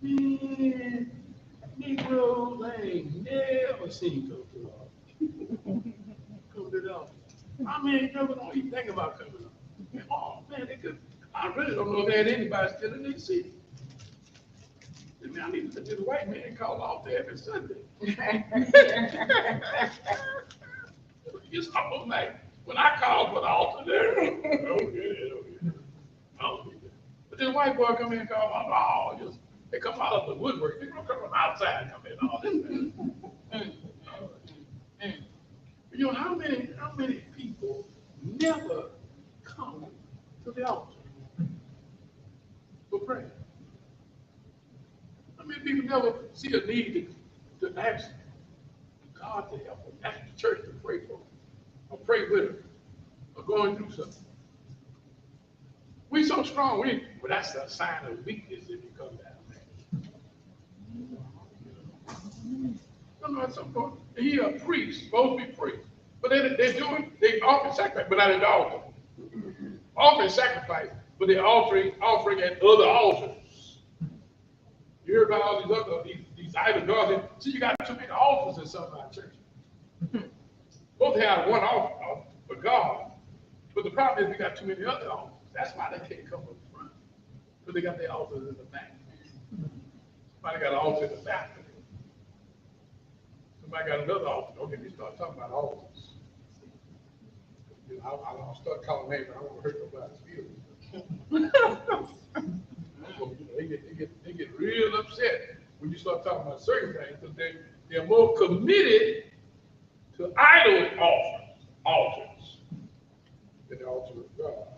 Man, seen come to the altar. Come to the altar. I mean, you never don't even think about coming up. Oh man, they could. I really don't know if they had anybody still in their city. I mean, I need to look at the white man call off there every Sunday. It's almost like when I call for the altar there. But then white boy come in and call off, oh, just they come out of the woodwork. They don't come from outside, come in all this. You know how many people never come to the altar for prayer? How many people never see a need to ask God to help them, ask the church to pray for them, or pray with them, or going through something? We so strong, but that's a sign of weakness if you come down there. No, at some point, he a priest, supposed to be priest. But they offer sacrifice, but not at the altar. Offering sacrifice, but they're offering at other altars. You hear about all these idol gods. See, you got too many altars in some of our churches. Both have one altar for God, but the problem is we got too many other altars. That's why they can't come up front, because they got their altars in the back. Somebody got an altar in the back. Somebody got another altar. Don't get me started talking about altars. You know, I'll start calling names. I don't want to hurt nobody's feelings. They get real upset when you start talking about certain things, because they're more committed to idol altars than the altar of God.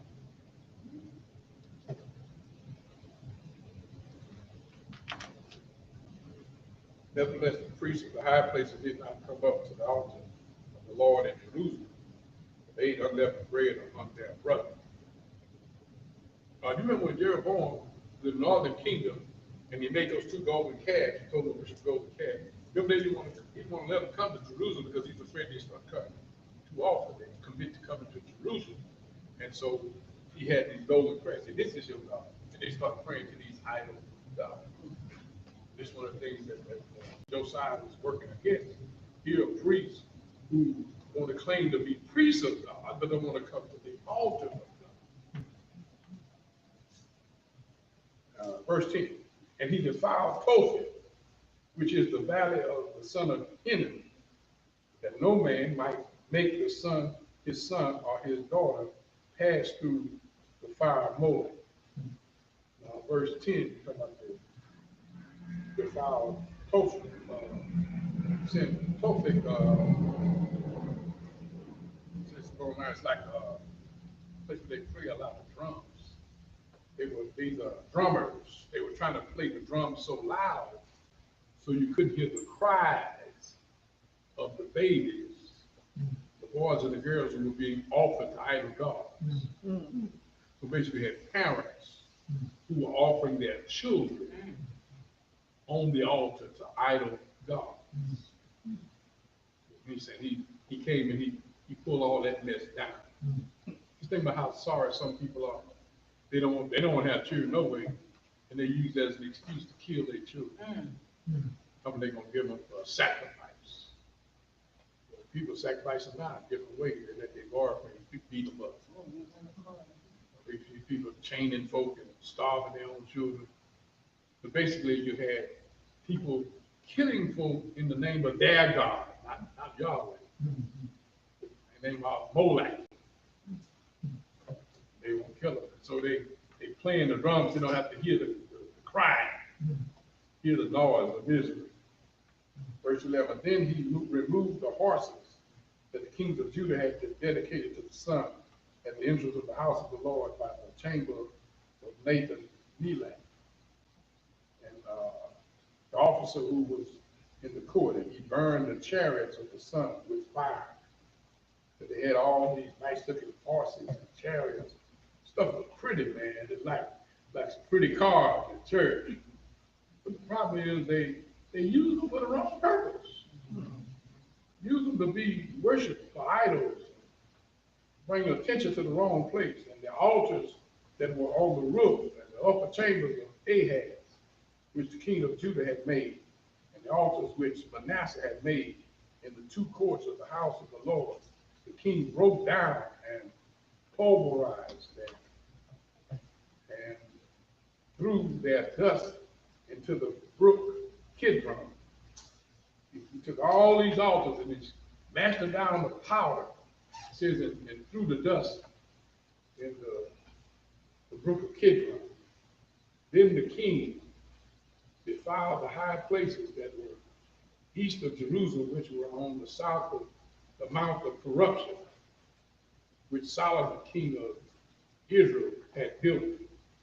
Nevertheless, the priests of the high places did not come up to the altar of the Lord in Jerusalem. They ate unleavened bread among their brothers. Do you remember when Jeroboam, the northern kingdom, and he made those two golden calves? He told them to worship golden calves. Remember, he didn't want to let them come to Jerusalem because he's afraid they start cutting too often. They commit to coming to Jerusalem. And so he had these golden crowns. Said, this is your God. And they start praying to these idol gods. This is one of the things that Josiah was working against. Here are priests who want to claim to be priests of God, but don't want to come to the altar of God. Verse 10, and he defiled Topheth, which is the valley of the son of Hinnom, that no man might make his son or his daughter pass through the fire of Moloch. Now, verse 10, talking about the defiled Topheth. Topheth, it's like a place where they play a lot of drums. These drummers. They were trying to play the drums so loud so you couldn't hear the cries of the babies, the boys and the girls who were being offered to idol gods. So basically, you had parents who were offering their children on the altar to idol gods. He said he came and he pulled all that mess down. Just think about how sorry some people are. They don't want to have children no way, and they use that as an excuse to kill their children. How they're gonna give them a sacrifice? People sacrifice them now in different ways. They let their boyfriend beat them up. They see people chaining folk and starving their own children. But basically, you had people killing folk in the name of their God, not Yahweh. In the name of Molech. They won't kill them. So they playing the drums, they don't have to hear the crying, hear the noise of misery. Verse 11, then he removed the horses that the kings of Judah had dedicated to the sun at the entrance of the house of the Lord by the chamber of Nathan Neelam. And the officer who was in the court, and he burned the chariots of the sun with fire. But they had all these nice looking horses and chariots. Stuff was pretty, man. It's like some pretty cars in church. But the problem is they use them for the wrong purpose. Use them to be worshipped for idols, bring attention to the wrong place. And the altars that were on the roof and the upper chambers of Ahaz, which the king of Judah had made, and the altars which Manasseh had made, in the two courts of the house of the Lord. The king broke down and pulverized them and threw their dust into the brook Kidron. He took all these altars and he mashed them down with powder, it says, and threw the dust in the brook of Kidron. Then the king defiled the high places that were east of Jerusalem, which were on the south of the Mount of Corruption, which Solomon, king of Israel, had built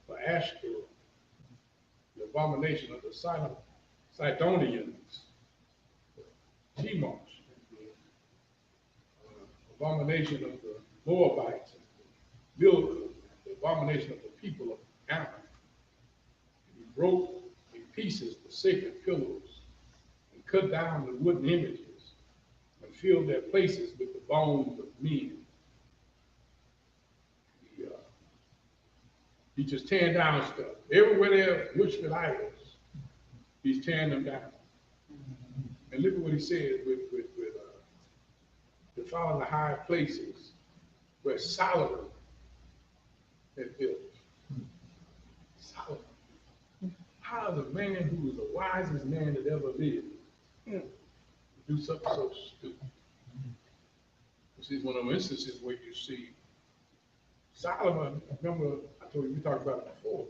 for Ashtoreth, the abomination of the Sidonians, Chemosh, abomination of the Moabites, Milcah, the abomination of the people of Ammon. He broke in pieces the sacred pillars and cut down the wooden images and filled their places with the bones of men. He's just tearing down stuff. Everywhere there worshiping idols, he's tearing them down. And look at what he says with defiling the high places where Solomon had built. Solomon. How is a man who is the wisest man that ever lived do something so stupid? This is one of those instances where you see Solomon, remember I told you, we talked about it before,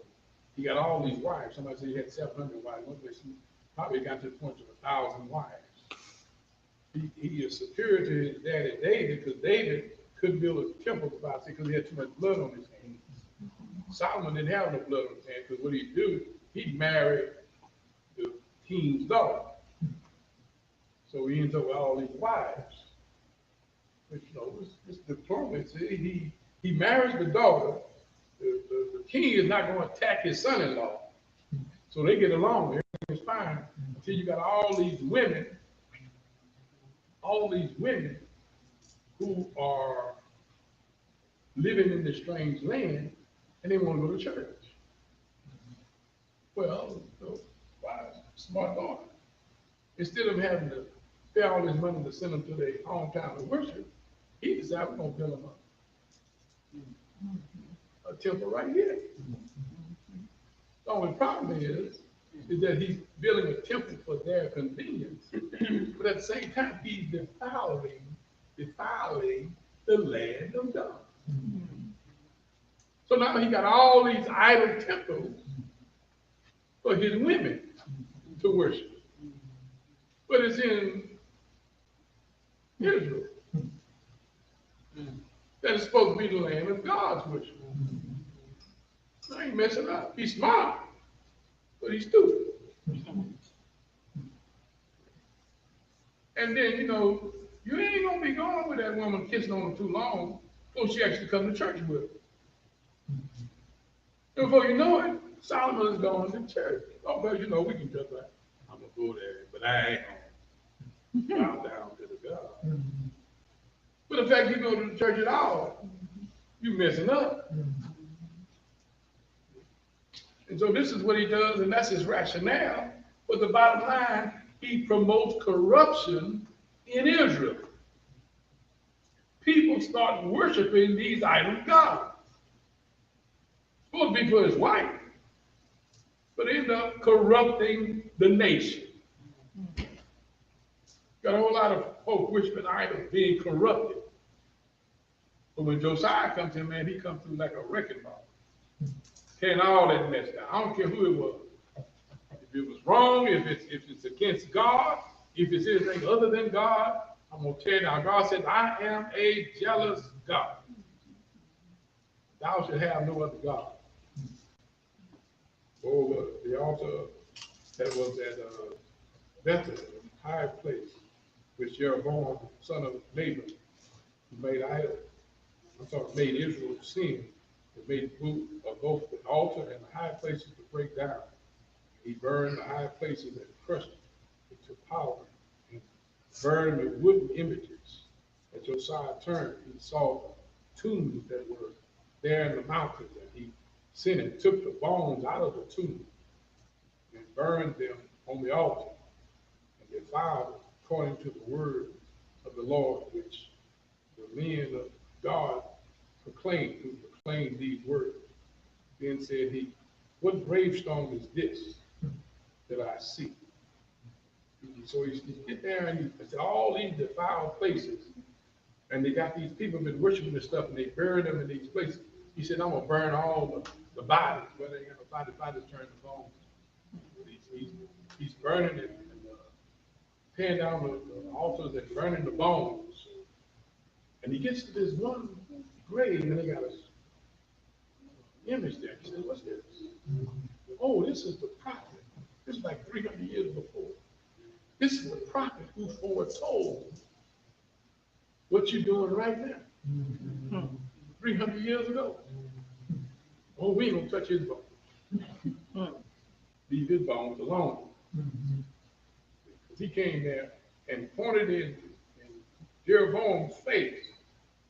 he got all these wives. Somebody said he had 700 wives. One place he probably got to the point of 1,000 wives. He is superior to his daddy David, because David couldn't build a temple because he had too much blood on his hands. Solomon didn't have no blood on his hands, because what he'd do, he'd marry the king's daughter. So he ends up with all these wives. But you know, this diplomacy, he marries the daughter. The king is not going to attack his son-in-law. So they get along, everything's fine, until you got all these women who are living in this strange land, and they want to go to church. Well, wise, smart daughter. Instead of having to pay all this money to send them to their hometown to worship, he decided we're going to build them a temple right here. The only problem is that he's building a temple for their convenience, but at the same time, he's defiling the land of God. So now he got all these idol temples for his women to worship. But it's in Israel that is supposed to be the land of God's worship. I ain't messing up. He's smart, but he's stupid. And then, you know, you ain't going to be going with that woman kissing on her too long before she actually come to church with her. And before you know it, Solomon is going to church. Oh, well, you know, we can just like, I'm going to go there, but I ain't going to bow down to the God. But the fact you go to the church at all, you messing up. And so this is what he does, and that's his rationale. But the bottom line, he promotes corruption in Israel. People start worshiping these idol gods. Supposed to be for his wife, but end up corrupting the nation. Got a whole lot of folk worshiping idols being corrupted. But when Josiah comes in, man, he comes through like a wrecking ball, tearing all that mess down. I don't care who it was. If it was wrong, if it's against God, if it's anything other than God, I'm going to tear down. God said, I am a jealous God. Thou shalt have no other God. Oh, the altar that was at Bethel, high place, which Jeroboam, son of Nebat, who made made Israel sin. It made both the altar and the high places to break down. He burned the high places and crushed it into powder, and burned the wooden images. As Josiah turned, he saw tombs that were there in the mountains, and he sent and took the bones out of the tomb and burned them on the altar, and defiled it according to the words of the Lord, which the men of God proclaimed, who proclaimed these words. Then said he, what gravestone is this that I see? So he get there and he said, all these defiled places, and they got these people been worshiping this stuff, and they bury them in these places. He said, I'm gonna burn all the bodies, whether they got the bodies turn to bones. He's burning it and tearing down the altars and burning the bones. And he gets to this one grave, and they got a image there. He said, what's this? Oh, this is the prophet. This is like 300 years before. This is the prophet who foretold what you're doing right now. 300 years ago. Oh, we ain't gonna touch his bones. Leave his bones alone. He came there and pointed in Jeroboam's face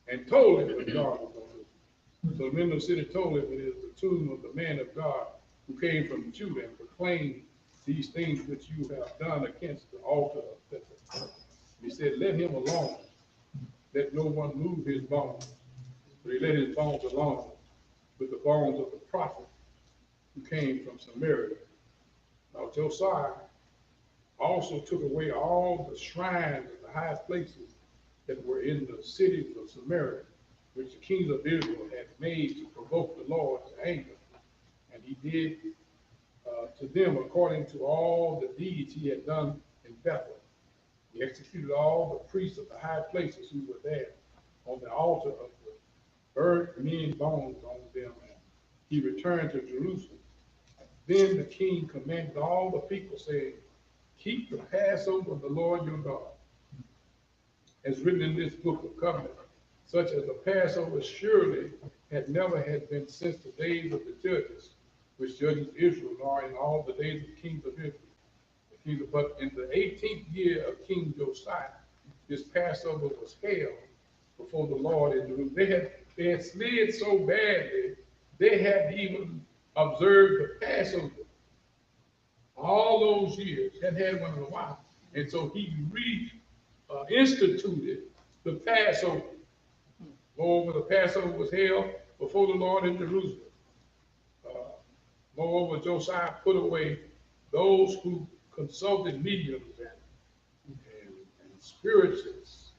and told him what God was going to do. So the men of the city told him it is the tomb of the man of God who came from Judah and proclaimed these things which you have done against the altar of Bethel. He said, let him alone. Let no one move his bones. But he let his bones alone with the bones of the prophet who came from Samaria. Now Josiah also took away all the shrines of the highest places that were in the cities of Samaria, which the kings of Israel had made to provoke the Lord to anger. And he did to them according to all the deeds he had done in Bethel. He executed all the priests of the high places who were there on the altar of the burnt men's bones on them. And he returned to Jerusalem. Then the king commanded all the people, saying, keep the Passover of the Lord your God, as written in this book of covenant, such as the Passover surely had been since the days of the judges, which judges Israel, nor in all the days of the kings of Israel. But in the 18th year of King Josiah, this Passover was held before the Lord in Jerusalem. They had slid so badly, they hadn't even observed the Passover all those years, hadn't had one in a while. And so he instituted the Passover. Moreover, the Passover was held before the Lord in Jerusalem. Moreover, Josiah put away those who consulted mediums and spiritists,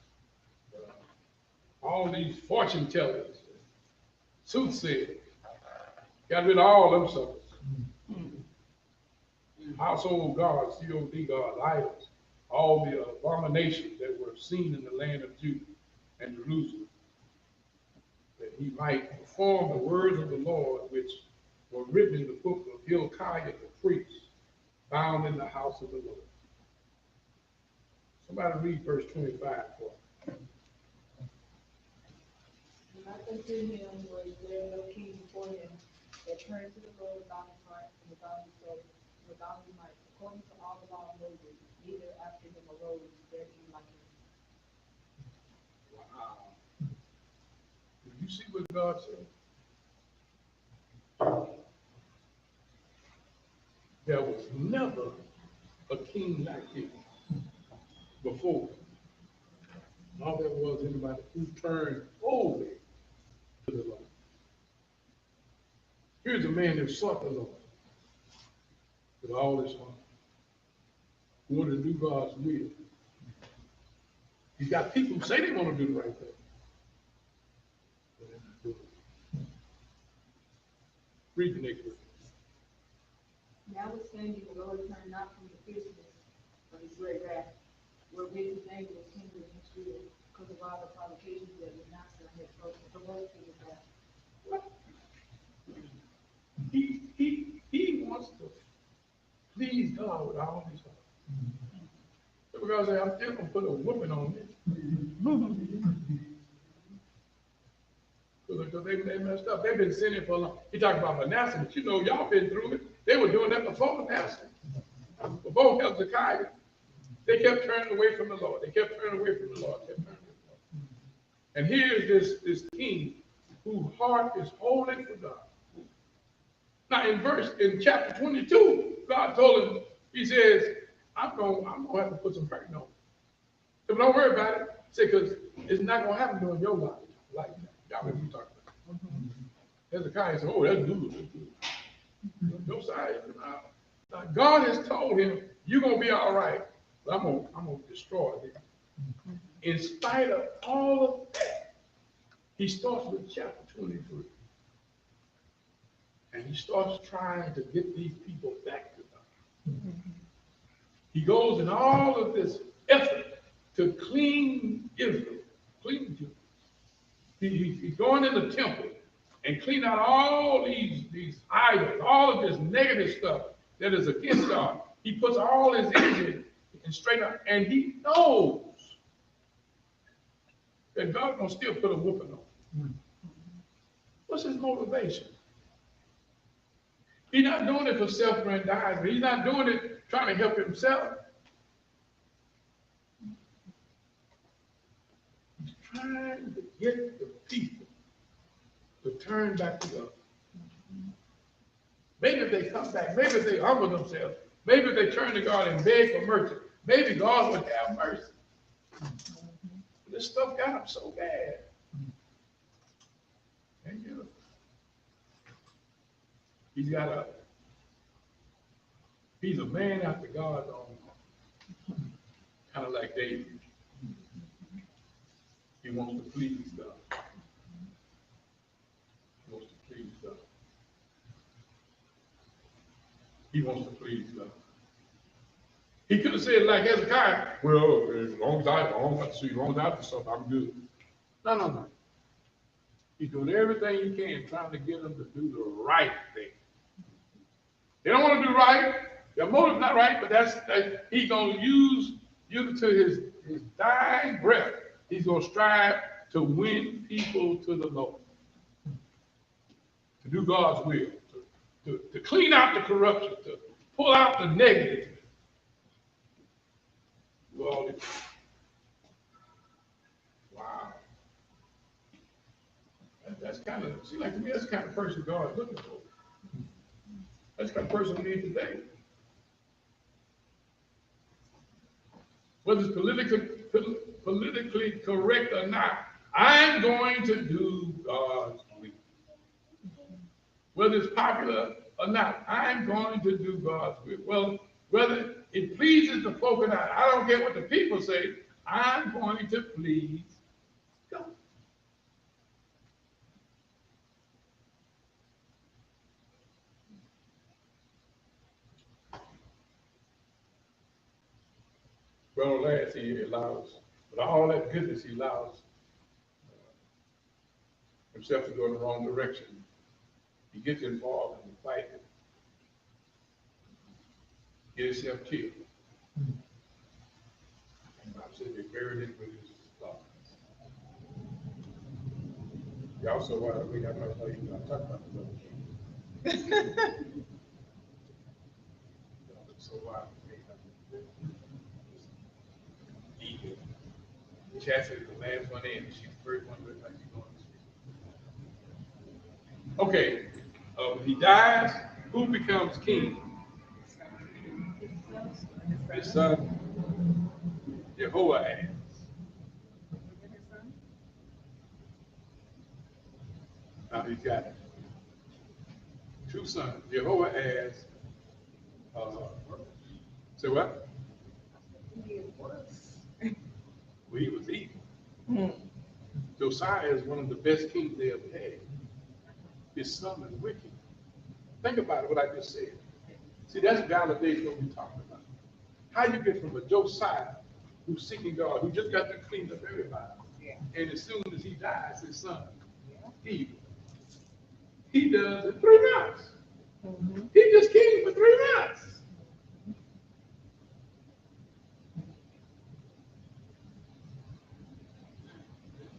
all these fortune tellers, soothsayers, got rid of all them suckers. Household gods, COD gods, idols, all the abominations that were seen in the land of Judah and Jerusalem, that he might perform the words of the Lord which were written in the book of Hilkiah the priest, found in the house of the Lord. Somebody read verse 25 for me. And I consider him was there no king before him that turned to the Lord without his heart and without his soul, without his might, according to all the law of Moses, neither after him arose there king like him. Wow. Did you see what God said? There was never a king like him before. All there was anybody who turned wholly to the Lord. Here's a man who sought the Lord with all his heart, who wanted to do God's will. He's got people who say they want to do the right thing, but they're not doing it. Read the next verse. Notwithstanding, the Lord turned not from the fierceness of his great wrath, wherewith his anger was kindled against Judah, because of all the provocations that Manasseh had provoked him with that. He wants to please God with all his heart. So God said, I'm still going to put a whooping on this. Because they messed up. They've been sinning for a long. He talked about Manasseh, but you know, y'all been through it. They were doing that before Manasseh. Before Hezekiah. They kept turning away from the Lord. They kept turning away from the Lord. And here's this king whose heart is wholly for God. Now in chapter 22, God told him, he says, I'm gonna have to put some burden on him. So don't worry about it. See, because it's not gonna happen during your life like that. Y'all remember we talked about it. Hezekiah said, oh, that's good, that's good. Josiah, now God has told him, you're gonna be all right, but I'm gonna destroy them. In spite of all of that, he starts with chapter 23. And he starts trying to get these people back to God. He goes in all of this effort to clean Israel, clean Judah. He's going in the temple and clean out all these idols, all of this negative stuff that is against God. He puts all his energy and straight up, and he knows that God's gonna still put a whooping on him. What's his motivation? He's not doing it for self-aggrandizement. He's not doing it trying to help himself. He's trying to get the people to turn back to God. Maybe if they come back, maybe if they humble themselves, maybe if they turn to God and beg for mercy, maybe God would have mercy. This stuff got him so bad. And you know, he's a man after God's own heart. Kind of like David. He wants to please God. He wants to please God. He wants to please God. He could have said like Hezekiah, well, as long as I do something, I'm good. No. He's doing everything he can, trying to get them to do the right thing. They don't want to do right. Their motive's not right, but he's going to use you to his dying breath. He's going to strive to win people to the Lord, to do God's will, to clean out the corruption, to pull out the negative. Wow. That's kind of, see, like to me, that's the kind of person God is looking for. That's the kind of person we need today. Whether it's politically correct or not, I'm going to do God's will. Whether it's popular or not, I'm going to do God's will. Well, whether it pleases the folk or not, I don't care what the people say, I'm going to please God. Well, last he allows, with all that goodness, he allows himself to go in the wrong direction. He gets involved in the fight, gets himself killed. And the Bible said they buried him with his father. He also, we got to tell you, I'm talking about the brother king. So Chastity is the last one in, she's the first one with like she's going to speak. Okay, when he dies, who becomes king? His son, Jehoahaz. Now he's got two sons, Jehoahaz. Say what? Well, he was evil. Josiah is one of the best kings they ever had. His son is wicked. Think about it, what I just said. See, that's validation what we're talking about. How you get from a Josiah who's seeking God, who just got to clean up everybody, and as soon as he dies, his son, evil. He does it 3 months. He just king for 3 months.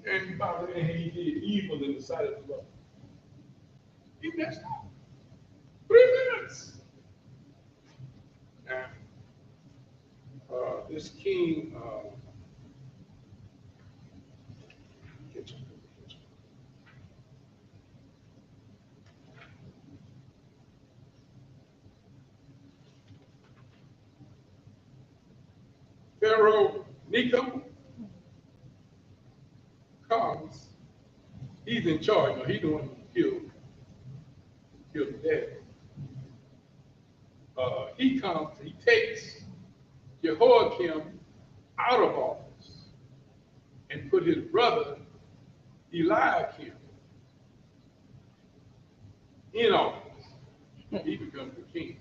And about it, he did evil in the sight of the Lord. He messed up. 3 minutes. Now, this king, Pharaoh Necho, He's in charge. He's the one who killed the dad. He comes, he takes Jehoiakim out of office and put his brother Eliakim in office. He becomes the king.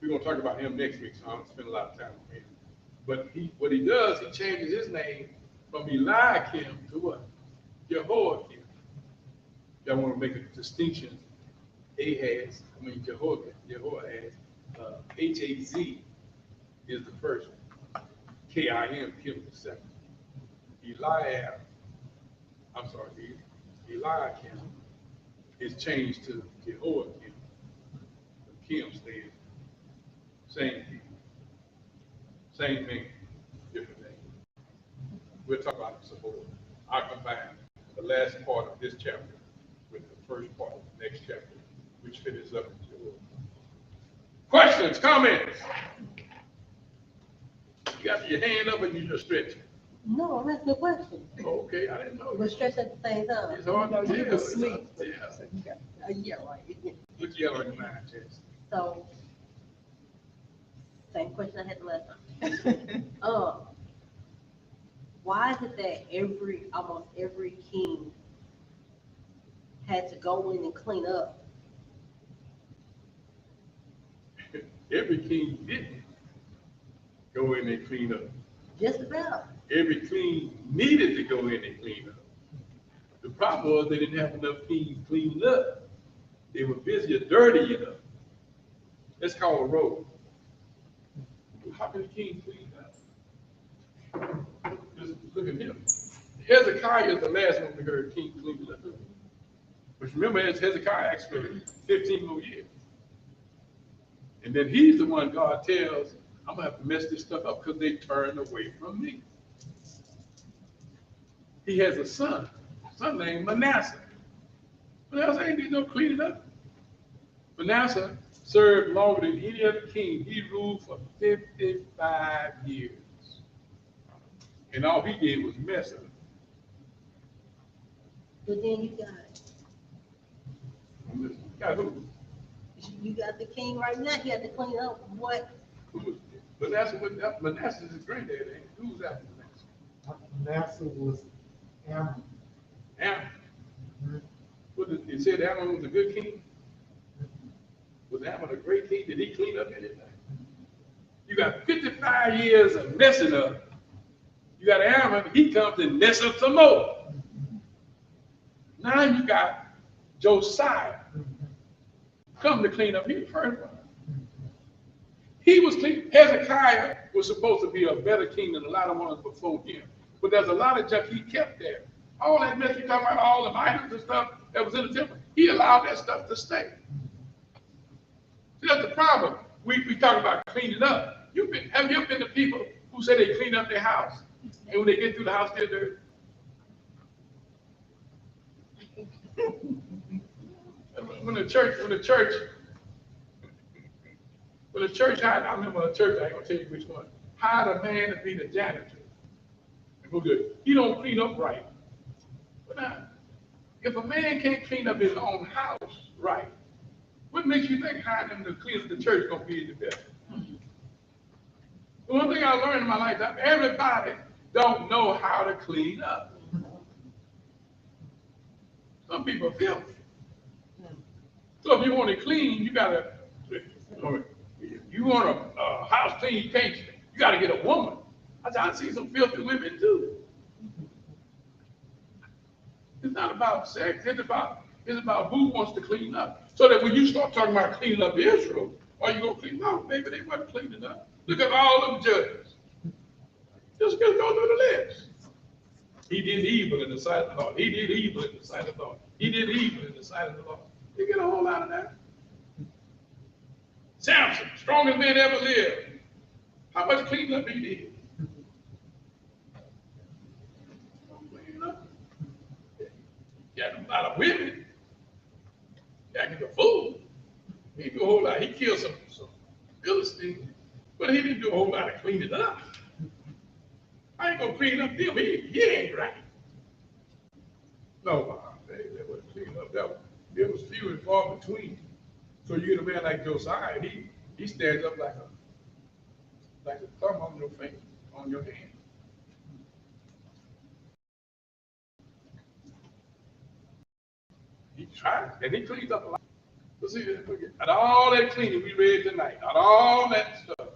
We're going to talk about him next week, so I don't spend a lot of time on him. But what he does, he changes his name from Eliakim to what? Jehoiakim. Y'all want to make a distinction. Jehoaz, H-A-Z is the first one. K-I-M, Kim the second. Eliakim is changed to Jehoiakim. Kim stays. Same people. Same name, different name. We'll talk about it some more. I'll combine the last part of this chapter with the first part of the next chapter, which finishes up in Jehoiakim. Questions, comments? You got your hand up and you just stretching. No, I'm asking a question. Okay, I didn't know. We're stretched at the same time. It's hard to tell. You can sleep. Yeah, right. Look yellow in your mind, Chance. So, same question I had the last time. Why is it that almost every king had to go in and clean up? Every king didn't go in and clean up. Just about. Every king needed to go in and clean up. The problem was they didn't have enough kings cleaning up. They were busy dirtying up. That's called a road. How many kings cleaned up? Just look at him. Hezekiah is the last one we heard king cleaning up. But remember, Hezekiah asked for 15 more years. And then he's the one God tells, I'm going to have to mess this stuff up because they turned away from me. He has a son named Manasseh. Manasseh ain't need no cleaning up. Manasseh served longer than any other king. He ruled for 55 years. And all he did was mess up. But then you Got who? got the king right now. He had to clean up what? Manasseh is his granddad, ain't he? Who was after Manasseh? Manasseh was Ammon. Ammon. It said Ammon was a good king. Was Ammon a great king? Did he clean up anything? You got 55 years of messing up. You got Ammon, he comes and mess up some more. Now you got Josiah come to clean up. He the first one. He was clean. Hezekiah was supposed to be a better king than a lot of ones before him. But there's a lot of junk he kept there. All that mess you talking about, all the items and stuff that was in the temple, he allowed that stuff to stay. See, that's the problem. We talk about cleaning up. Have you ever been to people who say they clean up their house, and when they get through the house, they're dirty? When the church hired, I remember a church, I ain't gonna tell you which one, hired a man to be the janitor. And go good. He don't clean up right. But now, if a man can't clean up his own house right, what makes you think hiring him to clean up the church gonna be any better? The one thing I learned in my lifetime, everybody don't know how to clean up. Some people are filthy. So if you want to clean, you gotta, you want a house clean, you gotta get a woman. I see some filthy women too. It's not about sex, it's about who wants to clean up. So that when you start talking about cleaning up Israel, are you gonna clean up? Maybe they weren't cleaning up. Look at all them judges. Just go through the list. He did evil in the sight of the Lord. He did evil in the sight of the Lord. He did evil in the sight of the Lord. You get a whole lot of that. Samson, strongest man ever lived. How much cleaning up he did? Cleaning up. Got a lot of women. Got a fool. He didn't do a whole lot. He killed some Philistines, but he didn't do a whole lot of cleaning up. I ain't gonna clean up them. He ain't right. No, that there was few and far between. So you get a man like Josiah, he stands up like a thumb on your finger, on your hand. He tried, and he cleans up a lot. So see, out of all that cleaning we read tonight, out of all that stuff,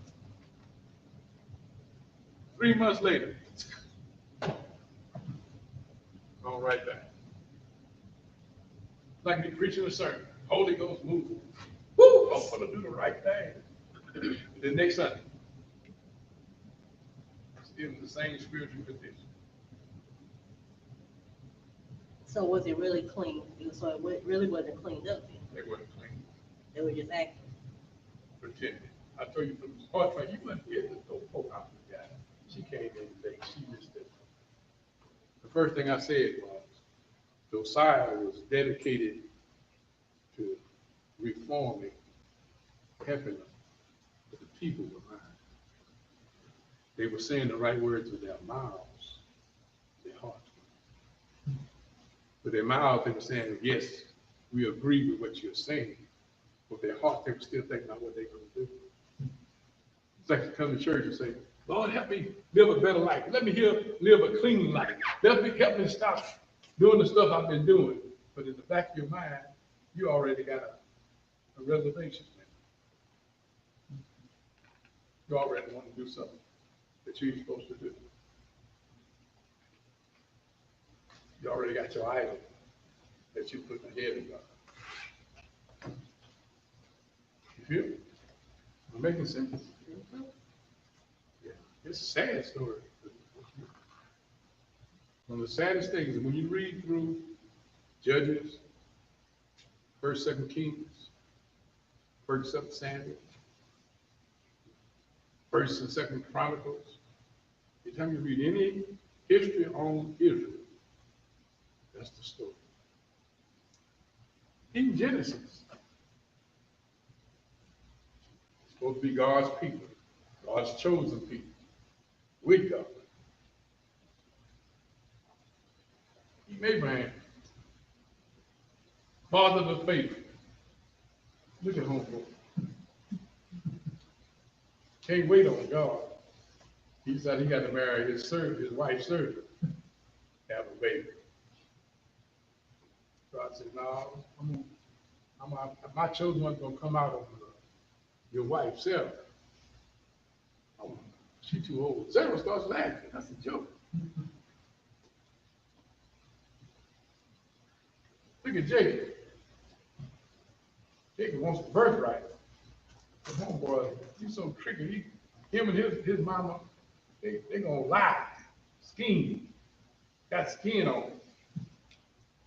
3 months later, going right back. Like me preaching a sermon, Holy Ghost moving. Woo! I'm gonna do the right thing. The next Sunday, still in the same spiritual condition. So was it really clean? So it really wasn't cleaned up then? They weren't clean, They were just acting. pretending. I told you from the start, like, you wouldn't be able to go poke out the guy. She came in today, she missed it. The first thing I said was, Josiah was dedicated to reforming, helping the people behind. They were saying the right words with their mouths, their hearts. With their mouths, they were saying, yes, we agree with what you're saying. With their hearts, they were still thinking about what they're going to do. It's like to come to church and say, Lord, help me live a better life. Let me live a clean life. Help me stop doing the stuff I've been doing. But in the back of your mind, you already got a reservation. You already want to do something that you're supposed to do. You already got your idol that you put ahead of God. You feel me? I'm making sense. Yeah. It's a sad story. One of the saddest things is when you read through Judges, 1st, 2nd Kings, 1st, 2nd Samuel, 1st and 2nd Chronicles. Anytime you read any history on Israel, that's the story. In Genesis, it's supposed to be God's people, God's chosen people, with God. Abraham, father of the faith. Look at homeboy. Can't wait on God. He decided he got to marry his wife's servant, have a baby. God said, no, my chosen one's going to come out of your wife, Sarah. She's too old. Sarah starts laughing. That's a joke. Look at Jacob. Jacob wants the birthright. The homeboy, he's so tricky. Him and his mama, they gonna lie, scheme, got skin on him.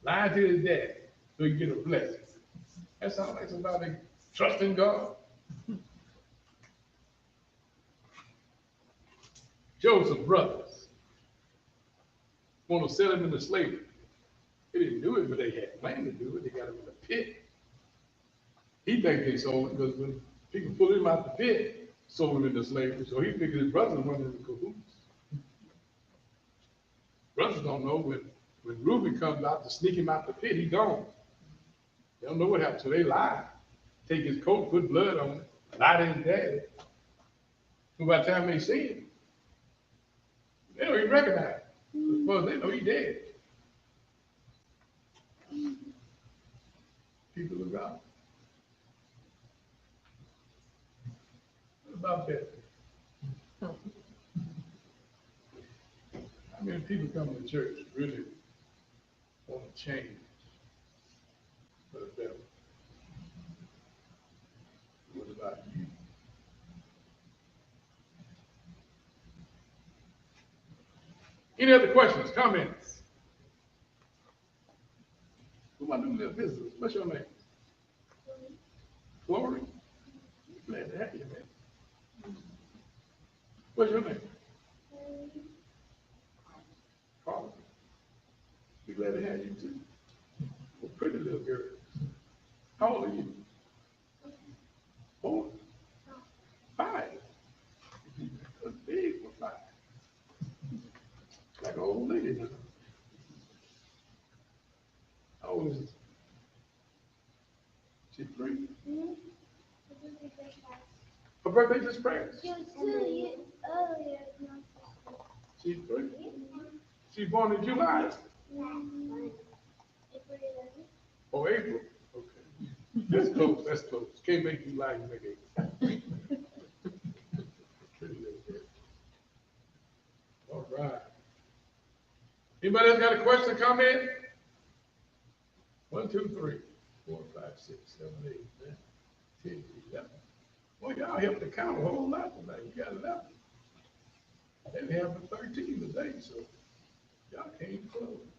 Lie to his dad so he get a blessing. That sounds like somebody trusting God. Joseph's brothers want to sell him into slavery. They didn't do it, but they had planned to do it. They got him in a pit. He thinks they sold him because when people pulled him out the pit, sold him into slavery. So he figured his brothers went into cahoots. Brothers don't know when Reuben comes out to sneak him out the pit, he gone. They don't know what happened, so they lie. Take his coat, put blood on it, lie to his daddy. So by the time they see him, they don't even recognize him. As far as they know, he's dead. People of God. What about that? How many people come to church really want to change for the better? What about you? Any other questions, comments? Who am I doing this business? What's your name? Glory? Glad to have you, man. What's your name? Carla. Be glad to have you too. Well, pretty little girl. How old are you? 4? 5. That's big for 5. Like an old lady now. How old is birthday just passed? She was 2 years earlier. She's 3. She's born in July or April. Okay. That's close. That's close. Can't make July, you make April. All right. Anybody else got a question, comment? 1, 2, 3, 4, 5, 6, 7, 8, 9, 10, 11. Well, y'all helped to count a whole lot tonight. You got 11. And we have 13 today, so y'all came close.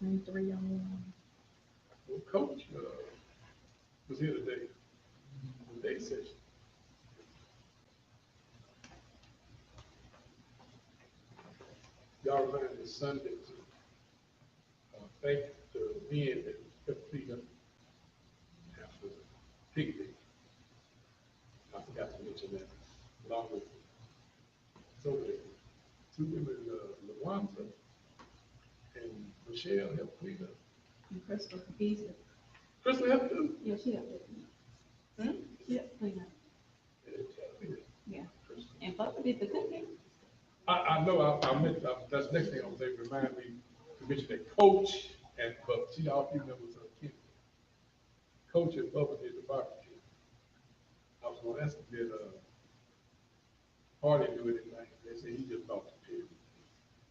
3 on 1. Well, Coach was here today, the day session. Y'all remember this Sunday to thank the men that kept feet up after the picnic. I forgot to mention that, along with so the 2 women, LaWanda and Michelle helped clean up. And Crystal Easy. Crystal helped too. Yeah, she helped with me. She helped clean up. Yeah. And Papa did the cooking. I know, I meant, that's the next thing I was saying, remind me to mention that Coach and Bubba, see, all few members of the kids. Coach and Bubba did the barbecue. I was gonna ask them, did, Hardy do it tonight? They said he just bought the pig.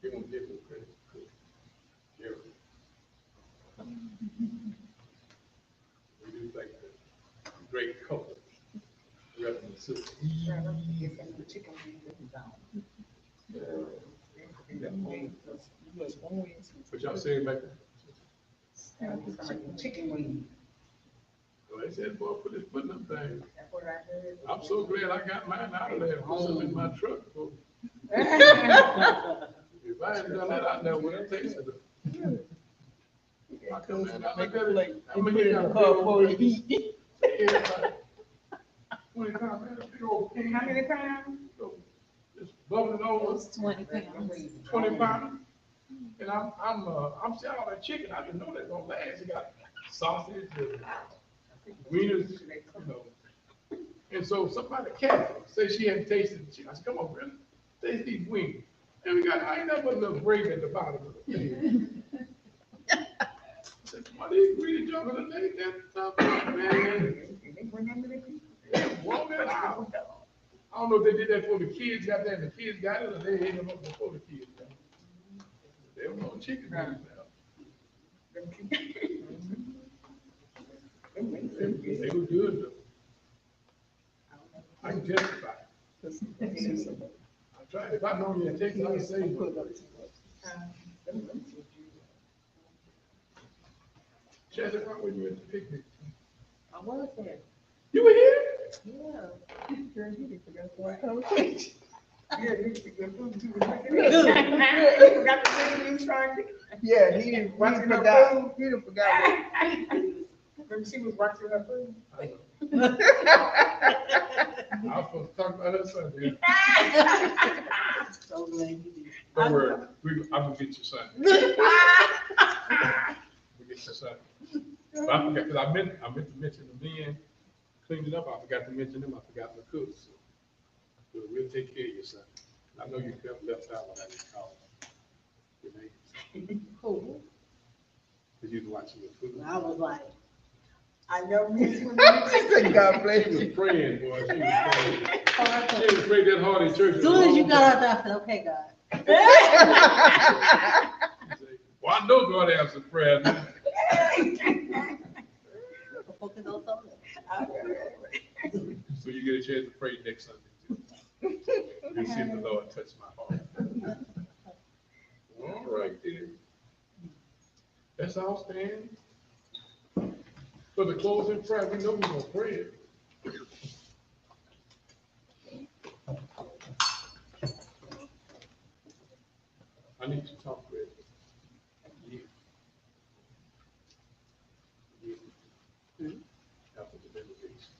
They won't give him credit for cooking. Jerry. We do think that great couple, rather than sister. What y'all saying back there? Chicken wings. Well, they said, boy, put them things. That's what I heard. I'm so glad I got mine out of there and put some in my truck. Boy. If I hadn't done that, I never would have tasted it. I come in, I look at it. I'm gonna get a car for you. 20 pounds, man, a big old pig. How many pounds? It's bubbling over. It's 20 pounds. 20 pounds. And I'm selling all that chicken. I didn't know that gonna last. You got sausage and wieners, you know. And so somebody say she hadn't tasted the chicken. I said, come on, brother, taste these wings. And we got, I ain't never put a little gravy at the bottom of the thing. I said, come on, these greedy jumping and they that stuff, man. Yeah, warm it out. I don't know if they did that for the kids got there and the kids got it, or they ate them up before the kids got it. They were on chicken wings now. They were good though. I can testify. I tried, if I know you had taken, I would say. Chester, how were you at the picnic? I was there. You were here? Yeah. Girl, you didn't forget what Yeah, he didn't forgot. He didn't forgot. Remember she was watching her food. I was supposed to talk about that Sunday. So glad you did. Don't worry, I'm gonna get you Sunday. We'll get you Sunday. But I forgot, because I meant to mention the men cleaned it up. I forgot to mention them. I forgot the cooks. So we'll take care of you Sunday. I know you felt left out when I just called your name. Cool. Because you was watching your food. I was like, I know Miss Women. God bless She was you. praying, boy. She was praying. She was praying that hard in church. as soon as you got out there, I said, okay, God. Well, I know God answers prayer. Focus on something else. So you get a chance to pray next Sunday too. You see the Lord touch my heart. All right, then. Let's all stand. For the closing prayer, we know we're gonna pray it. I need to talk with you. After the benediction.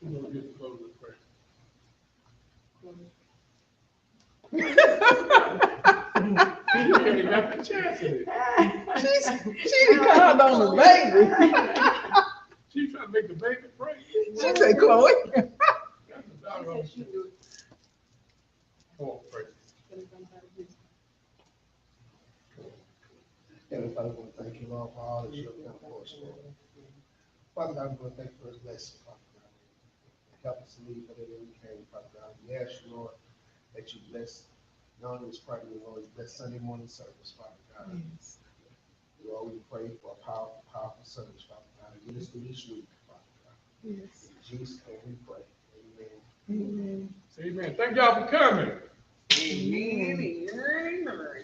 Who will get the closing prayer? You ain't got the chance of it. She called on the baby. She trying to make the baby pray. She said, Chloe. That's a doggone. Come on, pray. Heavenly Father, I want to thank you, Lord, for all that you have done for us, Lord. Father God, we want to thank you for this blessing, Father God. Help us to leave whatever we can, Father God. We ask you, Lord, that you bless not only this Friday, Lord, bless Sunday morning service, Father God. Yes. Lord, we pray for a powerful, powerful service, Father God. Get us through this week, Father God. Yes. In Jesus' name we pray. Amen. Amen. Amen. Thank y'all for coming. Amen. Amen.